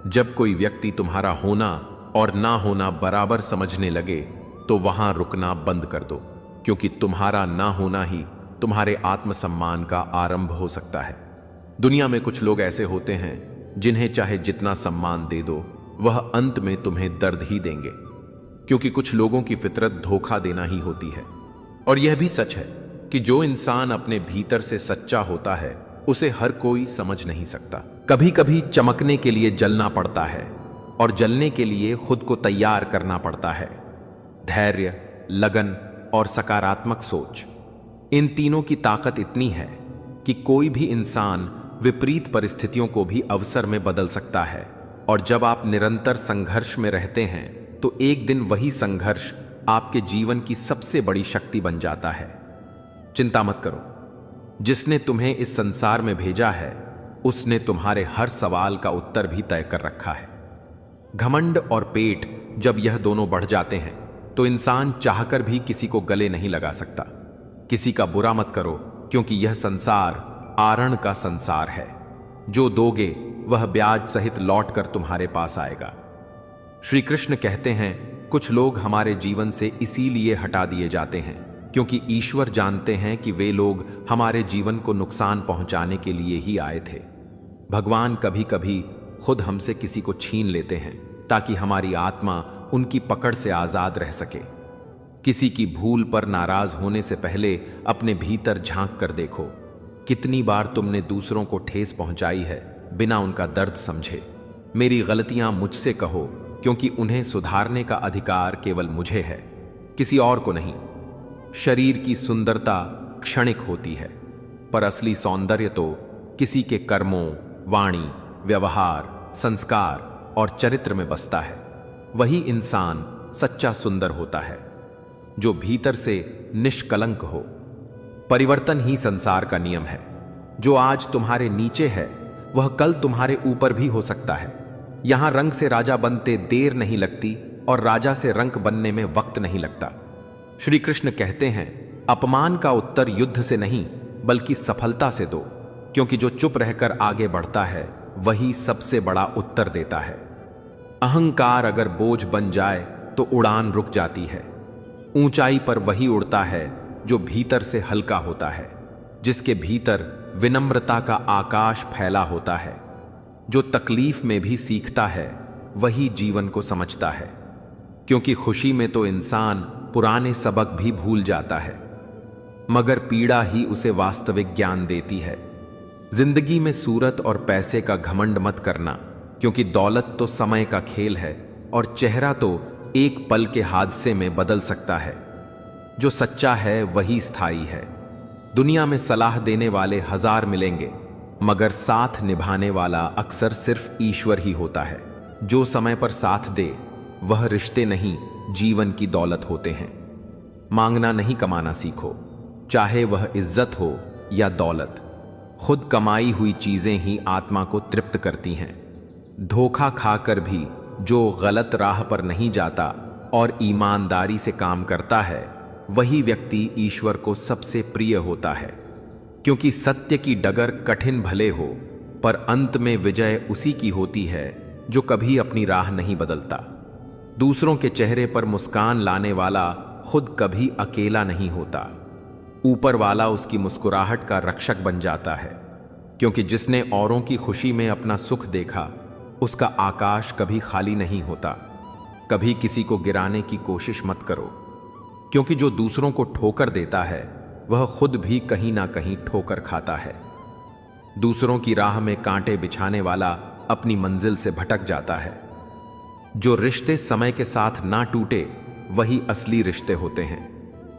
A: जब कोई व्यक्ति तुम्हारा होना और ना होना बराबर समझने लगे तो वहां रुकना बंद कर दो, क्योंकि तुम्हारा ना होना ही तुम्हारे आत्मसम्मान का आरंभ हो सकता है। दुनिया में कुछ लोग ऐसे होते हैं जिन्हें चाहे जितना सम्मान दे दो वह अंत में तुम्हें दर्द ही देंगे, क्योंकि कुछ लोगों की फितरत धोखा देना ही होती है। और यह भी सच है कि जो इंसान अपने भीतर से सच्चा होता है उसे हर कोई समझ नहीं सकता। कभी कभी चमकने के लिए जलना पड़ता है, और जलने के लिए खुद को तैयार करना पड़ता है। धैर्य, लगन और सकारात्मक सोच, इन तीनों की ताकत इतनी है कि कोई भी इंसान विपरीत परिस्थितियों को भी अवसर में बदल सकता है। और जब आप निरंतर संघर्ष में रहते हैं तो एक दिन वही संघर्ष आपके जीवन की सबसे बड़ी शक्ति बन जाता है। चिंता मत करो, जिसने तुम्हें इस संसार में भेजा है उसने तुम्हारे हर सवाल का उत्तर भी तय कर रखा है। घमंड और पेट जब यह दोनों बढ़ जाते हैं तो इंसान चाहकर भी किसी को गले नहीं लगा सकता। किसी का बुरा मत करो, क्योंकि यह संसार आरण का संसार है। जो दोगे वह ब्याज सहित लौट कर तुम्हारे पास आएगा। श्री कृष्ण कहते हैं, कुछ लोग हमारे जीवन से इसीलिए हटा दिए जाते हैं क्योंकि ईश्वर जानते हैं कि वे लोग हमारे जीवन को नुकसान पहुंचाने के लिए ही आए थे। भगवान कभी कभी खुद हमसे किसी को छीन लेते हैं ताकि हमारी आत्मा उनकी पकड़ से आजाद रह सके। किसी की भूल पर नाराज होने से पहले अपने भीतर झांक कर देखो, कितनी बार तुमने दूसरों को ठेस पहुंचाई है बिना उनका दर्द समझे। मेरी गलतियां मुझसे कहो, क्योंकि उन्हें सुधारने का अधिकार केवल मुझे है, किसी और को नहीं। शरीर की सुंदरता क्षणिक होती है, पर असली सौंदर्य तो किसी के कर्मों, वाणी, व्यवहार, संस्कार और चरित्र में बसता है। वही इंसान सच्चा सुंदर होता है। जो भीतर से निष्कलंक हो। परिवर्तन ही संसार का नियम है। जो आज तुम्हारे नीचे है वह कल तुम्हारे ऊपर भी हो सकता है। यहां रंग से राजा बनते देर नहीं लगती और राजा से रंक बनने में वक्त नहीं लगता। श्री कृष्ण कहते हैं, अपमान का उत्तर युद्ध से नहीं बल्कि सफलता से दो, क्योंकि जो चुप रहकर आगे बढ़ता है वही सबसे बड़ा उत्तर देता है। अहंकार अगर बोझ बन जाए तो उड़ान रुक जाती है। ऊंचाई पर वही उड़ता है जो भीतर से हल्का होता है, जिसके भीतर विनम्रता का आकाश फैला होता है। जो तकलीफ में भी सीखता है वही जीवन को समझता है, क्योंकि खुशी में तो इंसान पुराने सबक भी भूल जाता है, मगर पीड़ा ही उसे वास्तविक ज्ञान देती है। जिंदगी में सूरत और पैसे का घमंड मत करना, क्योंकि दौलत तो समय का खेल है और चेहरा तो एक पल के हादसे में बदल सकता है। जो सच्चा है वही स्थायी है। दुनिया में सलाह देने वाले 1000 मिलेंगे, मगर साथ निभाने वाला अक्सर सिर्फ ईश्वर ही होता है। जो समय पर साथ दे वह रिश्ते नहीं, जीवन की दौलत होते हैं। मांगना नहीं, कमाना सीखो, चाहे वह इज्जत हो या दौलत। खुद कमाई हुई चीजें ही आत्मा को तृप्त करती हैं। धोखा खाकर भी जो गलत राह पर नहीं जाता और ईमानदारी से काम करता है, वही व्यक्ति ईश्वर को सबसे प्रिय होता है। क्योंकि सत्य की डगर कठिन भले हो, पर अंत में विजय उसी की होती है जो कभी अपनी राह नहीं बदलता। दूसरों के चेहरे पर मुस्कान लाने वाला खुद कभी अकेला नहीं होता। ऊपर वाला उसकी मुस्कुराहट का रक्षक बन जाता है, क्योंकि जिसने औरों की खुशी में अपना सुख देखा, उसका आकाश कभी खाली नहीं होता। कभी किसी को गिराने की कोशिश मत करो, क्योंकि जो दूसरों को ठोकर देता है वह खुद भी कहीं ना कहीं ठोकर खाता है। दूसरों की राह में कांटे बिछाने वाला अपनी मंजिल से भटक जाता है। जो रिश्ते समय के साथ ना टूटे वही असली रिश्ते होते हैं।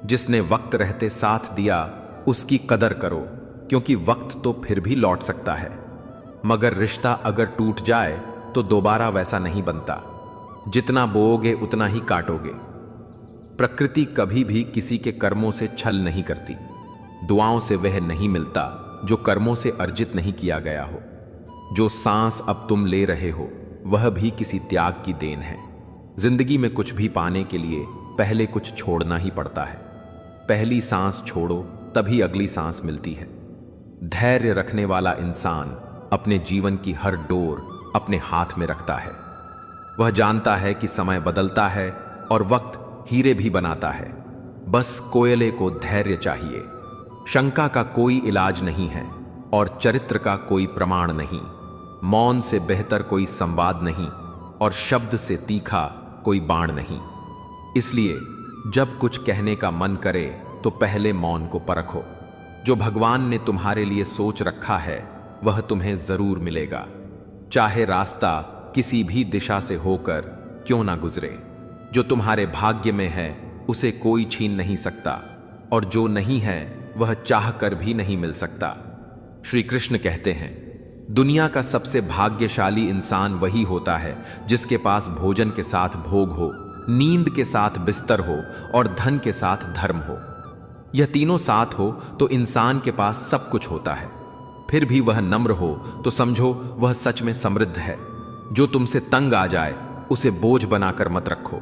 A: जिसने वक्त रहते साथ दिया उसकी कदर करो, क्योंकि वक्त तो फिर भी लौट सकता है, मगर रिश्ता अगर टूट जाए तो दोबारा वैसा नहीं बनता। जितना बोओगे उतना ही काटोगे। प्रकृति कभी भी किसी के कर्मों से छल नहीं करती। दुआओं से वह नहीं मिलता जो कर्मों से अर्जित नहीं किया गया हो। जो सांस अब तुम ले रहे हो वह भी किसी त्याग की देन है। जिंदगी में कुछ भी पाने के लिए पहले कुछ छोड़ना ही पड़ता है। पहली सांस छोड़ो तभी अगली सांस मिलती है। धैर्य रखने वाला इंसान अपने जीवन की हर डोर अपने हाथ में रखता है। वह जानता है कि समय बदलता है और वक्त हीरे भी बनाता है। बस कोयले को धैर्य चाहिए। शंका का कोई इलाज नहीं है और चरित्र का कोई प्रमाण नहीं। मौन से बेहतर कोई संवाद नहीं और शब्द से तीखा कोई बाण नहीं। इसलिए जब कुछ कहने का मन करे तो पहले मौन को परखो। जो भगवान ने तुम्हारे लिए सोच रखा है वह तुम्हें जरूर मिलेगा, चाहे रास्ता किसी भी दिशा से होकर क्यों ना गुजरे। जो तुम्हारे भाग्य में है उसे कोई छीन नहीं सकता, और जो नहीं है वह चाह कर भी नहीं मिल सकता। श्री कृष्ण कहते हैं, दुनिया का सबसे भाग्यशाली इंसान वही होता है जिसके पास भोजन के साथ भोग हो, नींद के साथ बिस्तर हो और धन के साथ धर्म हो। यह तीनों साथ हो तो इंसान के पास सब कुछ होता है। फिर भी वह नम्र हो तो समझो वह सच में समृद्ध है। जो तुमसे तंग आ जाए उसे बोझ बनाकर मत रखो,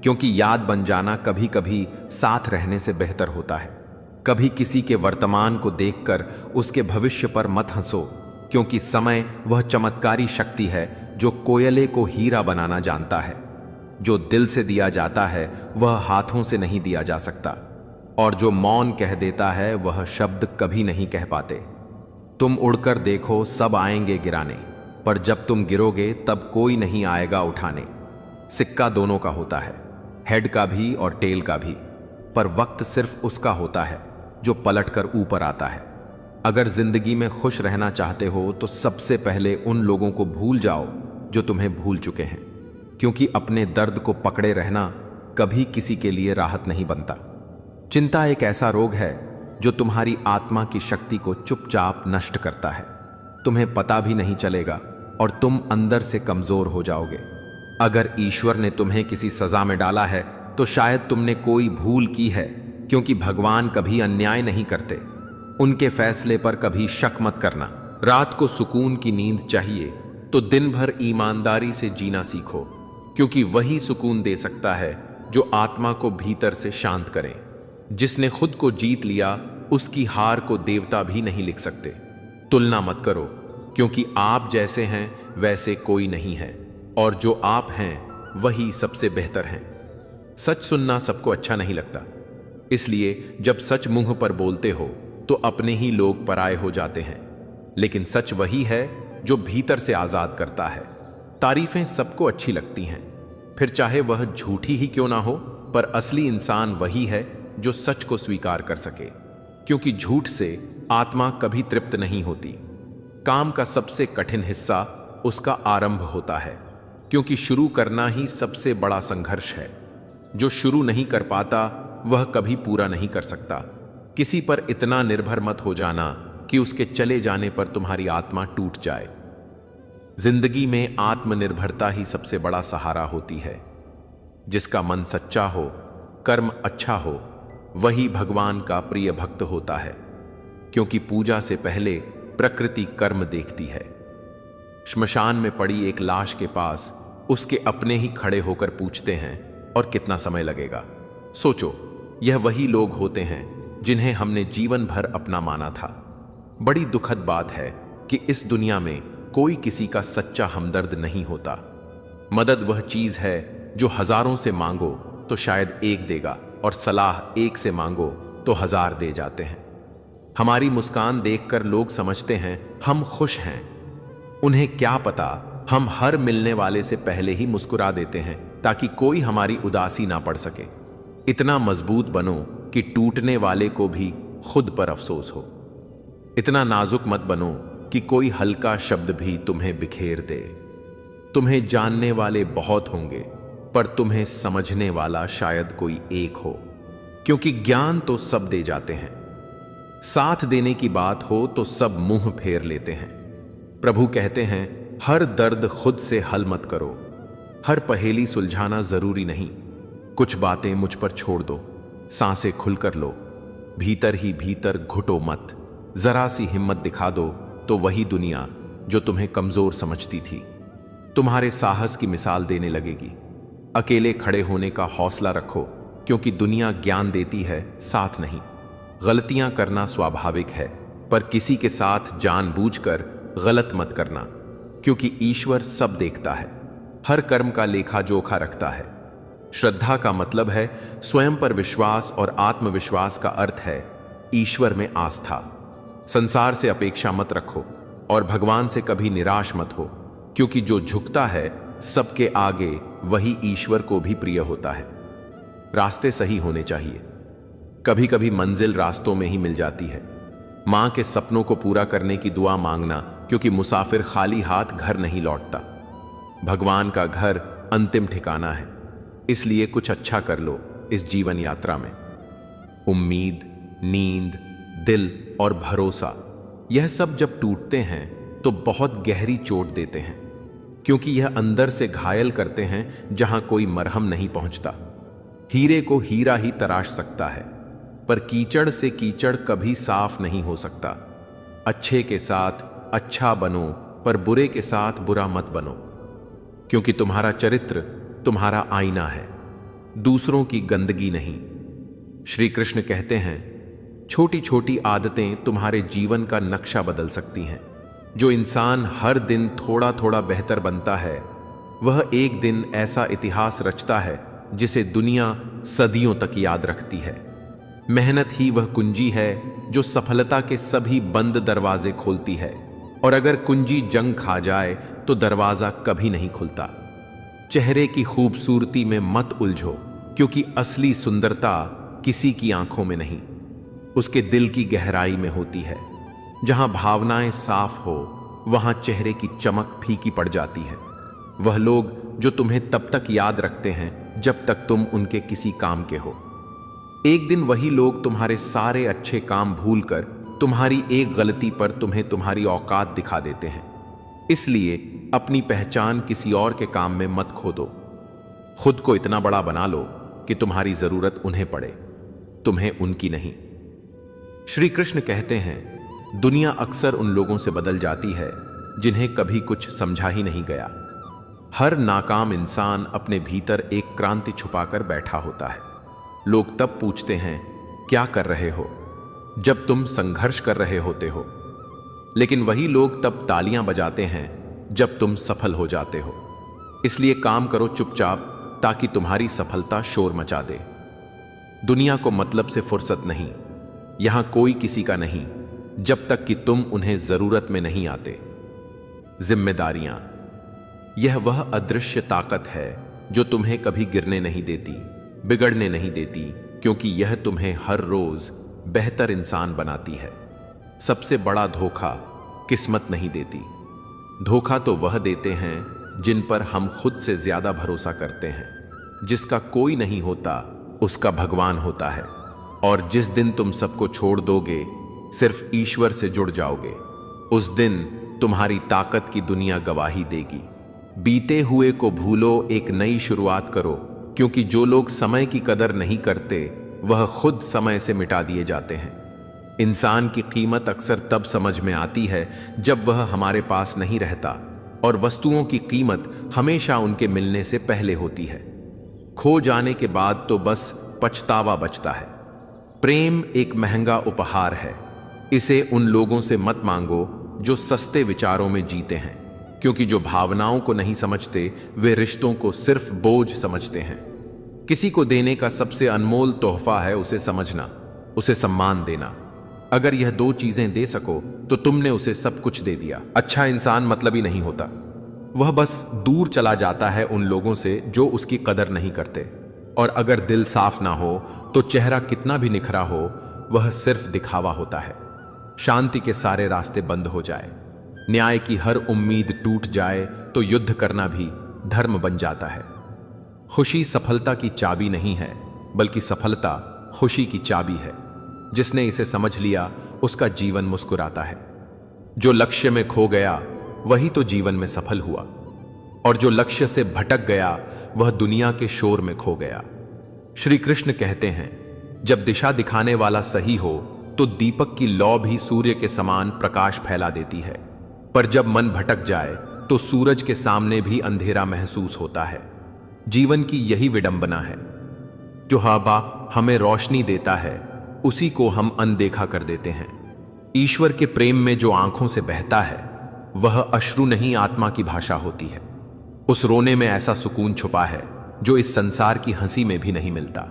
A: क्योंकि याद बन जाना कभी कभी साथ रहने से बेहतर होता है। कभी किसी के वर्तमान को देखकर उसके भविष्य पर मत हंसो, क्योंकि समय वह चमत्कारी शक्ति है जो कोयले को हीरा बनाना जानता है। जो दिल से दिया जाता है वह हाथों से नहीं दिया जा सकता, और जो मौन कह देता है वह शब्द कभी नहीं कह पाते। तुम उड़कर देखो, सब आएंगे गिराने, पर जब तुम गिरोगे तब कोई नहीं आएगा उठाने। सिक्का दोनों का होता है, हेड का भी और टेल का भी, पर वक्त सिर्फ उसका होता है जो पलटकर ऊपर आता है। अगर जिंदगी में खुश रहना चाहते हो तो सबसे पहले उन लोगों को भूल जाओ जो तुम्हें भूल चुके हैं, क्योंकि अपने दर्द को पकड़े रहना कभी किसी के लिए राहत नहीं बनता। चिंता एक ऐसा रोग है जो तुम्हारी आत्मा की शक्ति को चुपचाप नष्ट करता है। तुम्हें पता भी नहीं चलेगा और तुम अंदर से कमजोर हो जाओगे। अगर ईश्वर ने तुम्हें किसी सजा में डाला है तो शायद तुमने कोई भूल की है, क्योंकि भगवान कभी अन्याय नहीं करते। उनके फैसले पर कभी शक मत करना। रात को सुकून की नींद चाहिए तो दिन भर ईमानदारी से जीना सीखो, क्योंकि वही सुकून दे सकता है जो आत्मा को भीतर से शांत करे। जिसने खुद को जीत लिया उसकी हार को देवता भी नहीं लिख सकते। तुलना मत करो, क्योंकि आप जैसे हैं वैसे कोई नहीं है, और जो आप हैं वही सबसे बेहतर हैं। सच सुनना सबको अच्छा नहीं लगता, इसलिए जब सच मुंह पर बोलते हो तो अपने ही लोग पराये हो जाते हैं। लेकिन सच वही है जो भीतर से आजाद करता है। तारीफें सबको अच्छी लगती हैं, फिर चाहे वह झूठी ही क्यों ना हो, पर असली इंसान वही है जो सच को स्वीकार कर सके, क्योंकि झूठ से आत्मा कभी तृप्त नहीं होती। काम का सबसे कठिन हिस्सा उसका आरंभ होता है, क्योंकि शुरू करना ही सबसे बड़ा संघर्ष है। जो शुरू नहीं कर पाता वह कभी पूरा नहीं कर सकता। किसी पर इतना निर्भर मत हो जाना कि उसके चले जाने पर तुम्हारी आत्मा टूट जाए। जिंदगी में आत्मनिर्भरता ही सबसे बड़ा सहारा होती है। जिसका मन सच्चा हो, कर्म अच्छा हो, वही भगवान का प्रिय भक्त होता है, क्योंकि पूजा से पहले प्रकृति कर्म देखती है। श्मशान में पड़ी एक लाश के पास उसके अपने ही खड़े होकर पूछते हैं, और कितना समय लगेगा? सोचो, यह वही लोग होते हैं जिन्हें हमने जीवन भर अपना माना था। बड़ी दुखद बात है कि इस दुनिया में कोई किसी का सच्चा हमदर्द नहीं होता। मदद वह चीज है जो हजारों से मांगो तो शायद एक देगा, और सलाह एक से मांगो तो 1000 दे जाते हैं। हमारी मुस्कान देखकर लोग समझते हैं हम खुश हैं। उन्हें क्या पता हम हर मिलने वाले से पहले ही मुस्कुरा देते हैं, ताकि कोई हमारी उदासी ना पड़ सके। इतना मजबूत बनो कि टूटने वाले को भी खुद पर अफसोस हो। इतना नाजुक मत बनो कि कोई हल्का शब्द भी तुम्हें बिखेर दे। तुम्हें जानने वाले बहुत होंगे, पर तुम्हें समझने वाला शायद कोई एक हो, क्योंकि ज्ञान तो सब दे जाते हैं। साथ देने की बात हो तो सब मुंह फेर लेते हैं। प्रभु कहते हैं, हर दर्द खुद से हल मत करो। हर पहेली सुलझाना जरूरी नहीं। कुछ बातें मुझ पर छोड़ दो, सांसें खुलकर लो, भीतर ही भीतर घुटो मत। जरा सी हिम्मत दिखा दो तो वही दुनिया जो तुम्हें कमजोर समझती थी तुम्हारे साहस की मिसाल देने लगेगी। अकेले खड़े होने का हौसला रखो, क्योंकि दुनिया ज्ञान देती है, साथ नहीं। गलतियां करना स्वाभाविक है, पर किसी के साथ जानबूझकर गलत मत करना, क्योंकि ईश्वर सब देखता है, हर कर्म का लेखा जोखा रखता है। श्रद्धा का मतलब है स्वयं पर विश्वास, और आत्मविश्वास का अर्थ है ईश्वर में आस्था। संसार से अपेक्षा मत रखो, और भगवान से कभी निराश मत हो, क्योंकि जो झुकता है सबके आगे वही ईश्वर को भी प्रिय होता है। रास्ते सही होने चाहिए। कभी कभी मंजिल रास्तों में ही मिल जाती है। मां के सपनों को पूरा करने की दुआ मांगना, क्योंकि मुसाफिर खाली हाथ घर नहीं लौटता। भगवान का घर अंतिम ठिकाना है, इसलिए कुछ अच्छा कर लो इस जीवन यात्रा में। उम्मीद, नींद, दिल और भरोसा, यह सब जब टूटते हैं तो बहुत गहरी चोट देते हैं, क्योंकि यह अंदर से घायल करते हैं जहां कोई मरहम नहीं पहुंचता। हीरे को हीरा ही तराश सकता है, पर कीचड़ से कीचड़ कभी साफ नहीं हो सकता। अच्छे के साथ अच्छा बनो, पर बुरे के साथ बुरा मत बनो, क्योंकि तुम्हारा चरित्र तुम्हारा आईना है, दूसरों की गंदगी नहीं। श्री कृष्ण कहते हैं, छोटी छोटी आदतें तुम्हारे जीवन का नक्शा बदल सकती हैं। जो इंसान हर दिन थोड़ा थोड़ा बेहतर बनता है, वह एक दिन ऐसा इतिहास रचता है जिसे दुनिया सदियों तक याद रखती है। मेहनत ही वह कुंजी है जो सफलता के सभी बंद दरवाजे खोलती है, और अगर कुंजी जंग खा जाए तो दरवाजा कभी नहीं खुलता। चेहरे की खूबसूरती में मत उलझो, क्योंकि असली सुंदरता किसी की आंखों में नहीं, उसके दिल की गहराई में होती है। जहां भावनाएं साफ हो, वहां चेहरे की चमक फीकी पड़ जाती है। वह लोग जो तुम्हें तब तक याद रखते हैं जब तक तुम उनके किसी काम के हो। एक दिन वही लोग तुम्हारे सारे अच्छे काम भूलकर तुम्हारी एक गलती पर तुम्हें तुम्हारी औकात दिखा देते हैं। इसलिए अपनी पहचान किसी और के काम में मत खो दो। खुद को इतना बड़ा बना लो कि तुम्हारी जरूरत उन्हें पड़े, तुम्हें उनकी नहीं। श्री कृष्ण कहते हैं, दुनिया अक्सर उन लोगों से बदल जाती है जिन्हें कभी कुछ समझा ही नहीं गया। हर नाकाम इंसान अपने भीतर एक क्रांति छुपाकर बैठा होता है। लोग तब पूछते हैं, क्या कर रहे हो, जब तुम संघर्ष कर रहे होते हो। लेकिन वही लोग तब तालियां बजाते हैं जब तुम सफल हो जाते हो। इसलिए काम करो चुपचाप, ताकि तुम्हारी सफलता शोर मचा दे। दुनिया को मतलब से फुर्सत नहीं, यहां कोई किसी का नहीं, जब तक कि तुम उन्हें जरूरत में नहीं आते। जिम्मेदारियां, यह वह अदृश्य ताकत है जो तुम्हें कभी गिरने नहीं देती, बिगड़ने नहीं देती, क्योंकि यह तुम्हें हर रोज बेहतर इंसान बनाती है। सबसे बड़ा धोखा किस्मत नहीं देती। धोखा तो वह देते हैं जिन पर हम खुद से ज्यादा भरोसा करते हैं। जिसका कोई नहीं होता उसका भगवान होता है, और जिस दिन तुम सबको छोड़ दोगे, सिर्फ ईश्वर से जुड़ जाओगे, उस दिन तुम्हारी ताकत की दुनिया गवाही देगी। बीते हुए को भूलो, एक नई शुरुआत करो, क्योंकि जो लोग समय की कदर नहीं करते वह खुद समय से मिटा दिए जाते हैं। इंसान की कीमत अक्सर तब समझ में आती है जब वह हमारे पास नहीं रहता, और वस्तुओं की कीमत हमेशा उनके मिलने से पहले होती है। खो जाने के बाद तो बस पछतावा बचता है। प्रेम एक महंगा उपहार है। इसे उन लोगों से मत मांगो जो सस्ते विचारों में जीते हैं, क्योंकि जो भावनाओं को नहीं समझते वे रिश्तों को सिर्फ बोझ समझते हैं। किसी को देने का सबसे अनमोल तोहफा है उसे समझना, उसे सम्मान देना। अगर यह दो चीजें दे सको तो तुमने उसे सब कुछ दे दिया। अच्छा इंसान मतलबी नहीं होता, वह बस दूर चला जाता है उन लोगों से जो उसकी कदर नहीं करते। और अगर दिल साफ ना हो तो चेहरा कितना भी निखरा हो, वह सिर्फ दिखावा होता है। शांति के सारे रास्ते बंद हो जाए, न्याय की हर उम्मीद टूट जाए तो युद्ध करना भी धर्म बन जाता है। खुशी सफलता की चाबी नहीं है, बल्कि सफलता खुशी की चाबी है। जिसने इसे समझ लिया उसका जीवन मुस्कुराता है। जो लक्ष्य में खो गया वही तो जीवन में सफल हुआ, और जो लक्ष्य से भटक गया वह दुनिया के शोर में खो गया। श्री कृष्ण कहते हैं, जब दिशा दिखाने वाला सही हो तो दीपक की लौ भी सूर्य के समान प्रकाश फैला देती है, पर जब मन भटक जाए तो सूरज के सामने भी अंधेरा महसूस होता है। जीवन की यही विडंबना है। जो हवा हमें रोशनी देता है उसी को हम अनदेखा कर देते हैं। ईश्वर के प्रेम में जो आंखों से बहता है वह अश्रु नहीं, आत्मा की भाषा होती है। उस रोने में ऐसा सुकून छुपा है जो इस संसार की हंसी में भी नहीं मिलता।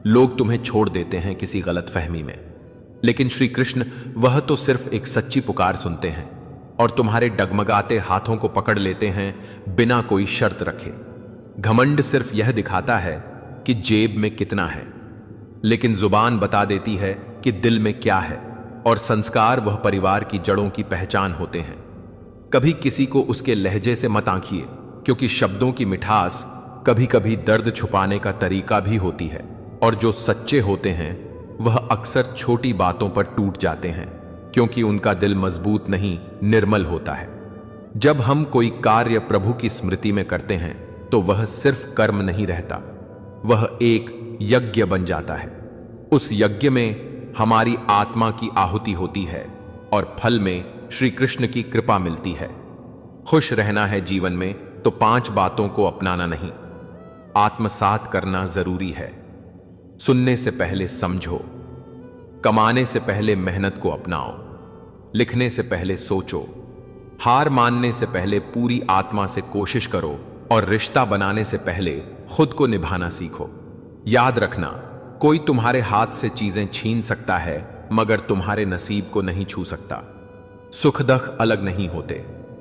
A: लोग तुम्हें छोड़ देते हैं किसी गलतफहमी में, लेकिन श्री कृष्ण वह तो सिर्फ एक सच्ची पुकार सुनते हैं और तुम्हारे डगमगाते हाथों को पकड़ लेते हैं बिना कोई शर्त रखे। घमंड सिर्फ यह दिखाता है कि जेब में कितना है, लेकिन जुबान बता देती है कि दिल में क्या है। और संस्कार वह परिवार की जड़ों की पहचान होते हैं। कभी किसी को उसके लहजे से मत आंकिए, क्योंकि शब्दों की मिठास कभी कभी दर्द छुपाने का तरीका भी होती है। और जो सच्चे होते हैं वह अक्सर छोटी बातों पर टूट जाते हैं, क्योंकि उनका दिल मजबूत नहीं, निर्मल होता है। जब हम कोई कार्य प्रभु की स्मृति में करते हैं तो वह सिर्फ कर्म नहीं रहता, वह एक यज्ञ बन जाता है। उस यज्ञ में हमारी आत्मा की आहुति होती है और फल में श्री कृष्ण की कृपा मिलती है। खुश रहना है जीवन में तो 5 बातों को अपनाना नहीं, आत्मसात करना जरूरी है। सुनने से पहले समझो, कमाने से पहले मेहनत को अपनाओ, लिखने से पहले सोचो, हार मानने से पहले पूरी आत्मा से कोशिश करो, और रिश्ता बनाने से पहले खुद को निभाना सीखो। याद रखना, कोई तुम्हारे हाथ से चीजें छीन सकता है मगर तुम्हारे नसीब को नहीं छू सकता। सुख दुख अलग नहीं होते,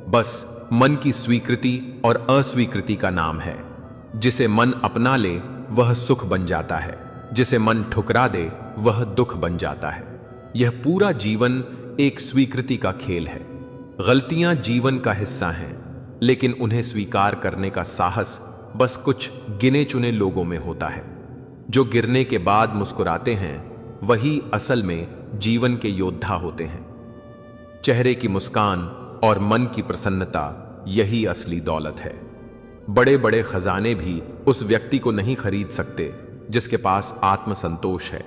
A: बस मन की स्वीकृति और अस्वीकृति का नाम है। जिसे मन अपना ले वह सुख बन जाता है, जिसे मन ठुकरा दे वह दुख बन जाता है। यह पूरा जीवन एक स्वीकृति का खेल है। गलतियां जीवन का हिस्सा हैं, लेकिन उन्हें स्वीकार करने का साहस बस कुछ गिने चुने लोगों में होता है। जो गिरने के बाद मुस्कुराते हैं वही असल में जीवन के योद्धा होते हैं। चेहरे की मुस्कान और मन की प्रसन्नता यही असली दौलत है। बड़े बड़े खजाने भी उस व्यक्ति को नहीं खरीद सकते जिसके पास आत्मसंतोष है,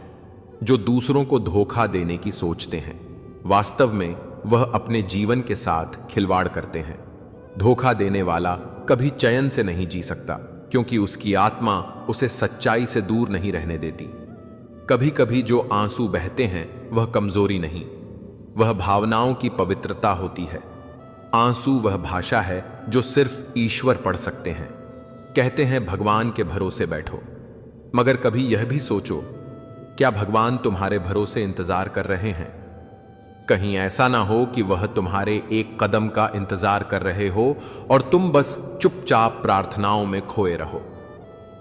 A: जो दूसरों को धोखा देने की सोचते हैं, वास्तव में वह अपने जीवन के साथ खिलवाड़ करते हैं। धोखा देने वाला कभी चैन से नहीं जी सकता, क्योंकि उसकी आत्मा उसे सच्चाई से दूर नहीं रहने देती। कभी कभी जो आंसू बहते हैं वह कमजोरी नहीं, वह भावनाओं की पवित्रता होती है। आंसू वह भाषा है जो सिर्फ ईश्वर पढ़ सकते हैं। कहते हैं भगवान के भरोसे बैठो, मगर कभी यह भी सोचो, क्या भगवान तुम्हारे भरोसे इंतजार कर रहे हैं? कहीं ऐसा ना हो कि वह तुम्हारे एक कदम का इंतजार कर रहे हो और तुम बस चुपचाप प्रार्थनाओं में खोए रहो।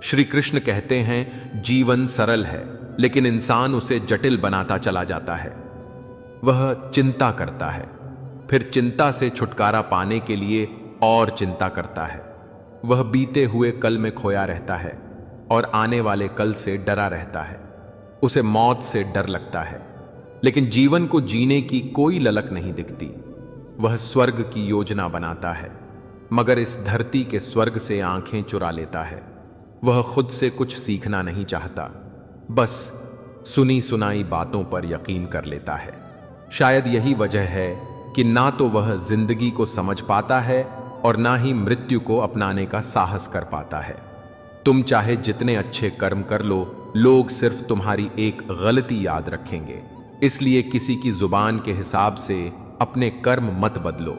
A: श्री कृष्ण कहते हैं जीवन सरल है, लेकिन इंसान उसे जटिल बनाता चला जाता है। वह चिंता करता है, फिर चिंता से छुटकारा पाने के लिए और चिंता करता है। वह बीते हुए कल में खोया रहता है और आने वाले कल से डरा रहता है। उसे मौत से डर लगता है, लेकिन जीवन को जीने की कोई ललक नहीं दिखती। वह स्वर्ग की योजना बनाता है, मगर इस धरती के स्वर्ग से आंखें चुरा लेता है। वह खुद से कुछ सीखना नहीं चाहता, बस सुनी सुनाई बातों पर यकीन कर लेता है। शायद यही वजह है कि ना तो वह जिंदगी को समझ पाता है और ना ही मृत्यु को अपनाने का साहस कर पाता है। तुम चाहे जितने अच्छे कर्म कर लो, लोग सिर्फ तुम्हारी एक गलती याद रखेंगे। इसलिए किसी की जुबान के हिसाब से अपने कर्म मत बदलो,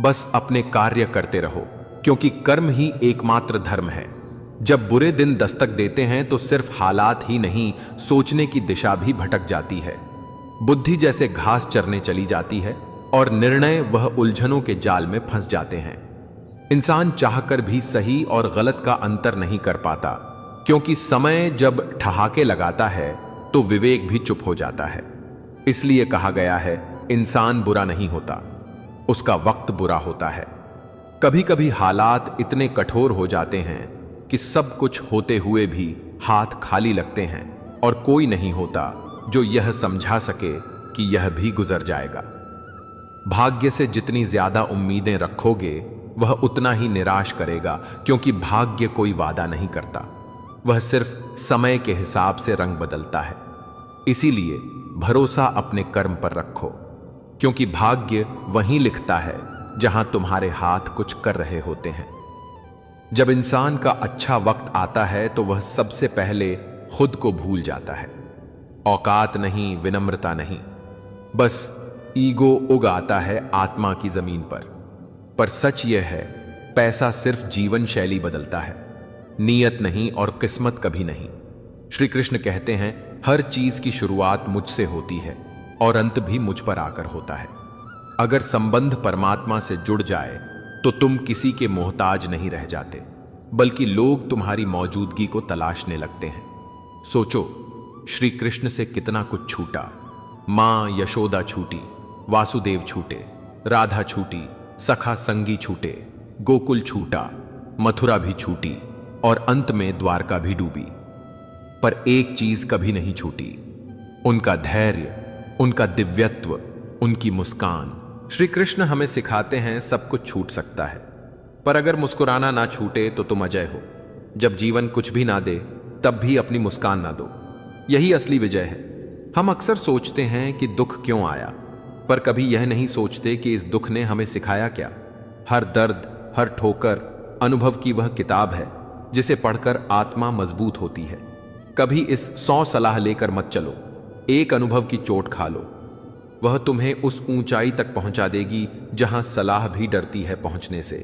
A: बस अपने कार्य करते रहो, क्योंकि कर्म ही एकमात्र धर्म है। जब बुरे दिन दस्तक देते हैं तो सिर्फ हालात ही नहीं, सोचने की दिशा भी भटक जाती है। बुद्धि जैसे घास चरने चली जाती है और निर्णय वह उलझनों के जाल में फंस जाते हैं। इंसान चाहकर भी सही और गलत का अंतर नहीं कर पाता, क्योंकि समय जब ठहाके लगाता है तो विवेक भी चुप हो जाता है। इसलिए कहा गया है, इंसान बुरा नहीं होता, उसका वक्त बुरा होता है। कभी कभी हालात इतने कठोर हो जाते हैं कि सब कुछ होते हुए भी हाथ खाली लगते हैं और कोई नहीं होता जो यह समझा सके कि यह भी गुजर जाएगा। भाग्य से जितनी ज्यादा उम्मीदें रखोगे वह उतना ही निराश करेगा, क्योंकि भाग्य कोई वादा नहीं करता, वह सिर्फ समय के हिसाब से रंग बदलता है। इसीलिए भरोसा अपने कर्म पर रखो, क्योंकि भाग्य वहीं लिखता है जहां तुम्हारे हाथ कुछ कर रहे होते हैं। जब इंसान का अच्छा वक्त आता है तो वह सबसे पहले खुद को भूल जाता है। औकात नहीं, विनम्रता नहीं, बस ईगो उग आता है आत्मा की जमीन पर सच यह है, पैसा सिर्फ जीवन शैली बदलता है, नीयत नहीं और किस्मत कभी नहीं। श्री कृष्ण कहते हैं हर चीज की शुरुआत मुझसे होती है और अंत भी मुझ पर आकर होता है। अगर संबंध परमात्मा से जुड़ जाए तो तुम किसी के मोहताज नहीं रह जाते, बल्कि लोग तुम्हारी मौजूदगी को तलाशने लगते हैं। सोचो, श्री कृष्ण से कितना कुछ छूटा। मां यशोदा छूटी, वासुदेव छूटे, राधा छूटी, सखा संगी छूटे, गोकुल छूटा, मथुरा भी छूटी और अंत में द्वारका भी डूबी। पर एक चीज कभी नहीं छूटी, उनका धैर्य, उनका दिव्यत्व, उनकी मुस्कान। श्री कृष्ण हमें सिखाते हैं सब कुछ छूट सकता है, पर अगर मुस्कुराना ना छूटे तो तुम अजय हो। जब जीवन कुछ भी ना दे तब भी अपनी मुस्कान ना दो, यही असली विजय है। हम अक्सर सोचते हैं कि दुख क्यों आया, पर कभी यह नहीं सोचते कि इस दुख ने हमें सिखाया क्या। हर दर्द, हर ठोकर अनुभव की वह किताब है जिसे पढ़कर आत्मा मजबूत होती है। कभी इस 100 सलाह लेकर मत चलो, एक अनुभव की चोट खा लो, वह तुम्हें उस ऊंचाई तक पहुंचा देगी जहां सलाह भी डरती है पहुंचने से।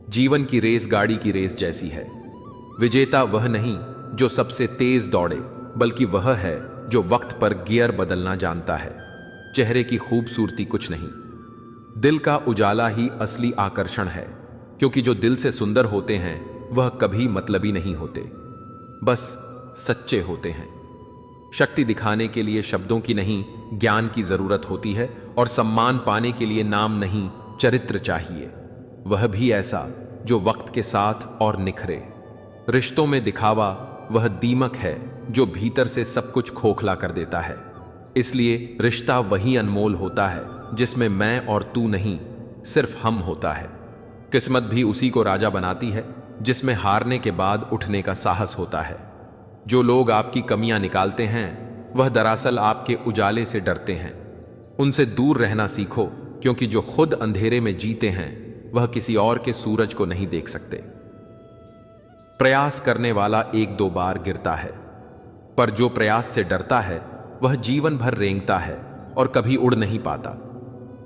A: जीवन की रेस गाड़ी की रेस जैसी है। विजेता वह नहीं जो सबसे तेज दौड़े, बल्कि वह है जो वक्त पर गियर बदलना जानता है। चेहरे की खूबसूरती कुछ नहीं, दिल का उजाला ही असली आकर्षण है, क्योंकि जो दिल से सुंदर होते हैं वह कभी मतलबी नहीं होते, बस सच्चे होते हैं। शक्ति दिखाने के लिए शब्दों की नहीं, ज्ञान की जरूरत होती है, और सम्मान पाने के लिए नाम नहीं, चरित्र चाहिए, वह भी ऐसा जो वक्त के साथ और निखरे। रिश्तों में दिखावा वह दीमक है जो भीतर से सब कुछ खोखला कर देता है। इसलिए रिश्ता वही अनमोल होता है जिसमें मैं और तू नहीं, सिर्फ हम होता है। किस्मत भी उसी को राजा बनाती है जिसमें हारने के बाद उठने का साहस होता है। जो लोग आपकी कमियां निकालते हैं वह दरअसल आपके उजाले से डरते हैं। उनसे दूर रहना सीखो, क्योंकि जो खुद अंधेरे में जीते हैं वह किसी और के सूरज को नहीं देख सकते। प्रयास करने वाला एक दो बार गिरता है, पर जो प्रयास से डरता है वह जीवन भर रेंगता है और कभी उड़ नहीं पाता।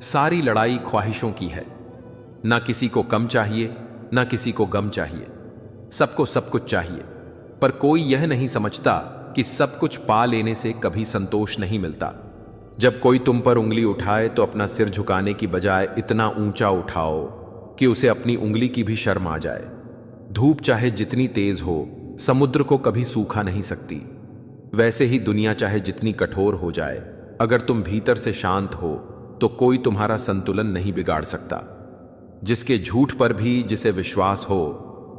A: सारी लड़ाई ख्वाहिशों की है। ना किसी को कम चाहिए, ना किसी को गम चाहिए। सबको सब कुछ चाहिए, पर कोई यह नहीं समझता कि सब कुछ पा लेने से कभी संतोष नहीं मिलता। जब कोई तुम पर उंगली उठाए तो अपना सिर झुकाने की बजाय इतना ऊंचा उठाओ कि उसे अपनी उंगली की भी शर्म आ जाए। धूप चाहे जितनी तेज हो, समुद्र को कभी सूखा नहीं सकती। वैसे ही दुनिया चाहे जितनी कठोर हो जाए, अगर तुम भीतर से शांत हो तो कोई तुम्हारा संतुलन नहीं बिगाड़ सकता। जिसके झूठ पर भी जिसे विश्वास हो,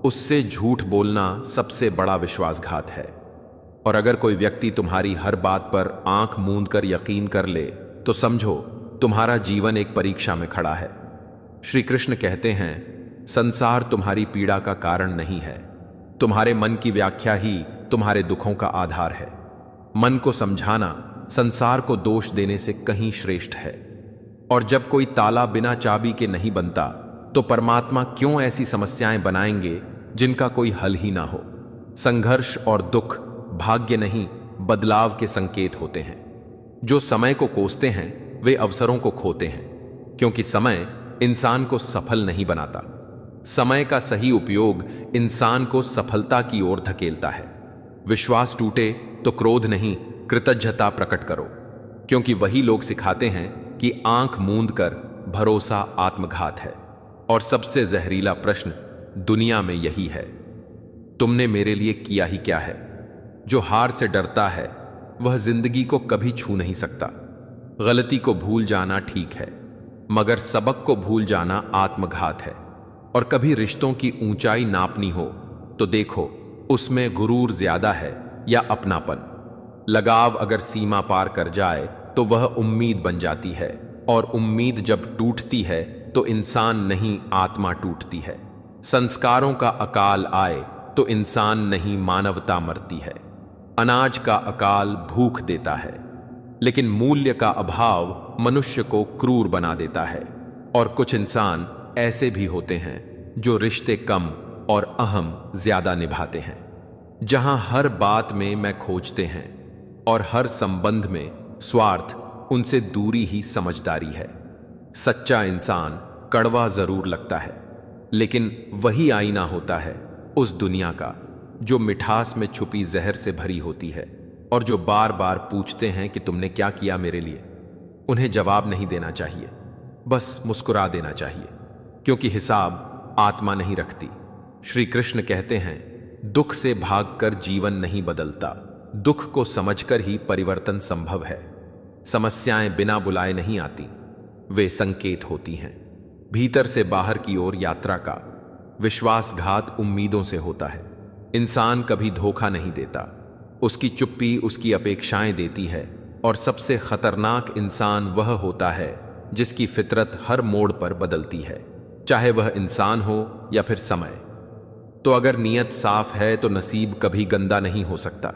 A: उससे झूठ बोलना सबसे बड़ा विश्वासघात है। और अगर कोई व्यक्ति तुम्हारी हर बात पर आंख मूंद कर यकीन कर ले तो समझो तुम्हारा जीवन एक परीक्षा में खड़ा है। श्री कृष्ण कहते हैं, संसार तुम्हारी पीड़ा का कारण नहीं है। तुम्हारे मन की व्याख्या ही तुम्हारे दुखों का आधार है। मन को समझाना संसार को दोष देने से कहीं श्रेष्ठ है। और जब कोई ताला बिना चाबी के नहीं बनता तो परमात्मा क्यों ऐसी समस्याएं बनाएंगे जिनका कोई हल ही ना हो। संघर्ष और दुख भाग्य नहीं, बदलाव के संकेत होते हैं। जो समय को कोसते हैं वे अवसरों को खोते हैं, क्योंकि समय इंसान को सफल नहीं बनाता। समय का सही उपयोग इंसान को सफलता की ओर धकेलता है। विश्वास टूटे तो क्रोध नहीं, कृतज्ञता प्रकट करो, क्योंकि वही लोग सिखाते हैं कि आंख मूंद कर भरोसा आत्मघात है। और सबसे जहरीला प्रश्न दुनिया में यही है, तुमने मेरे लिए किया ही क्या है। जो हार से डरता है वह जिंदगी को कभी छू नहीं सकता। गलती को भूल जाना ठीक है, मगर सबक को भूल जाना आत्मघात है। और कभी रिश्तों की ऊंचाई नापनी हो तो देखो उसमें गुरूर ज्यादा है या अपनापन। लगाव अगर सीमा पार कर जाए तो वह उम्मीद बन जाती है, और उम्मीद जब टूटती है तो इंसान नहीं, आत्मा टूटती है। संस्कारों का अकाल आए तो इंसान नहीं, मानवता मरती है। अनाज का अकाल भूख देता है, लेकिन मूल्य का अभाव मनुष्य को क्रूर बना देता है। और कुछ इंसान ऐसे भी होते हैं जो रिश्ते कम और अहम ज्यादा निभाते हैं। जहां हर बात में मैं खोजते हैं और हर संबंध में स्वार्थ, उनसे दूरी ही समझदारी है। सच्चा इंसान कड़वा जरूर लगता है, लेकिन वही आईना होता है उस दुनिया का जो मिठास में छुपी जहर से भरी होती है। और जो बार बार पूछते हैं कि तुमने क्या किया मेरे लिए, उन्हें जवाब नहीं देना चाहिए, बस मुस्कुरा देना चाहिए, क्योंकि हिसाब आत्मा नहीं रखती। श्री कृष्ण कहते हैं, दुख से भागकर जीवन नहीं बदलता, दुख को समझकर ही परिवर्तन संभव है। समस्याएं बिना बुलाए नहीं आती, वे संकेत होती हैं। भीतर से बाहर की ओर यात्रा का विश्वासघात उम्मीदों से होता है। इंसान कभी धोखा नहीं देता, उसकी चुप्पी उसकी अपेक्षाएं देती है। और सबसे खतरनाक इंसान वह होता है जिसकी फितरत हर मोड़ पर बदलती है, चाहे वह इंसान हो या फिर समय। तो अगर नीयत साफ है तो नसीब कभी गंदा नहीं हो सकता,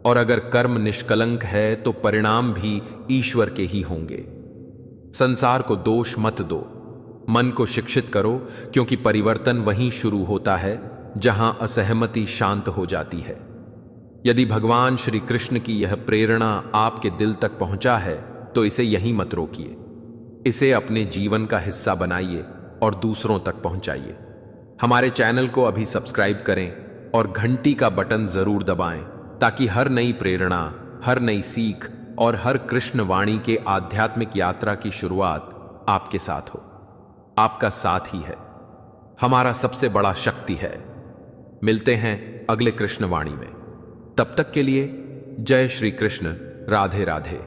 A: और अगर कर्म निष्कलंक है तो परिणाम भी ईश्वर के ही होंगे। संसार को दोष मत दो, मन को शिक्षित करो, क्योंकि परिवर्तन वहीं शुरू होता है जहां असहमति शांत हो जाती है। यदि भगवान श्री कृष्ण की यह प्रेरणा आपके दिल तक पहुंचा है तो इसे यहीं मत रोकिए, इसे अपने जीवन का हिस्सा बनाइए और दूसरों तक पहुंचाइए। हमारे चैनल को अभी सब्सक्राइब करें और घंटी का बटन जरूर दबाएं, ताकि हर नई प्रेरणा, हर नई सीख और हर कृष्ण वाणी के आध्यात्मिक यात्रा की शुरुआत आपके साथ हो। आपका साथ ही है हमारा सबसे बड़ा शक्ति है। मिलते हैं अगले कृष्ण वाणी में, तब तक के लिए जय श्री कृष्ण, राधे राधे।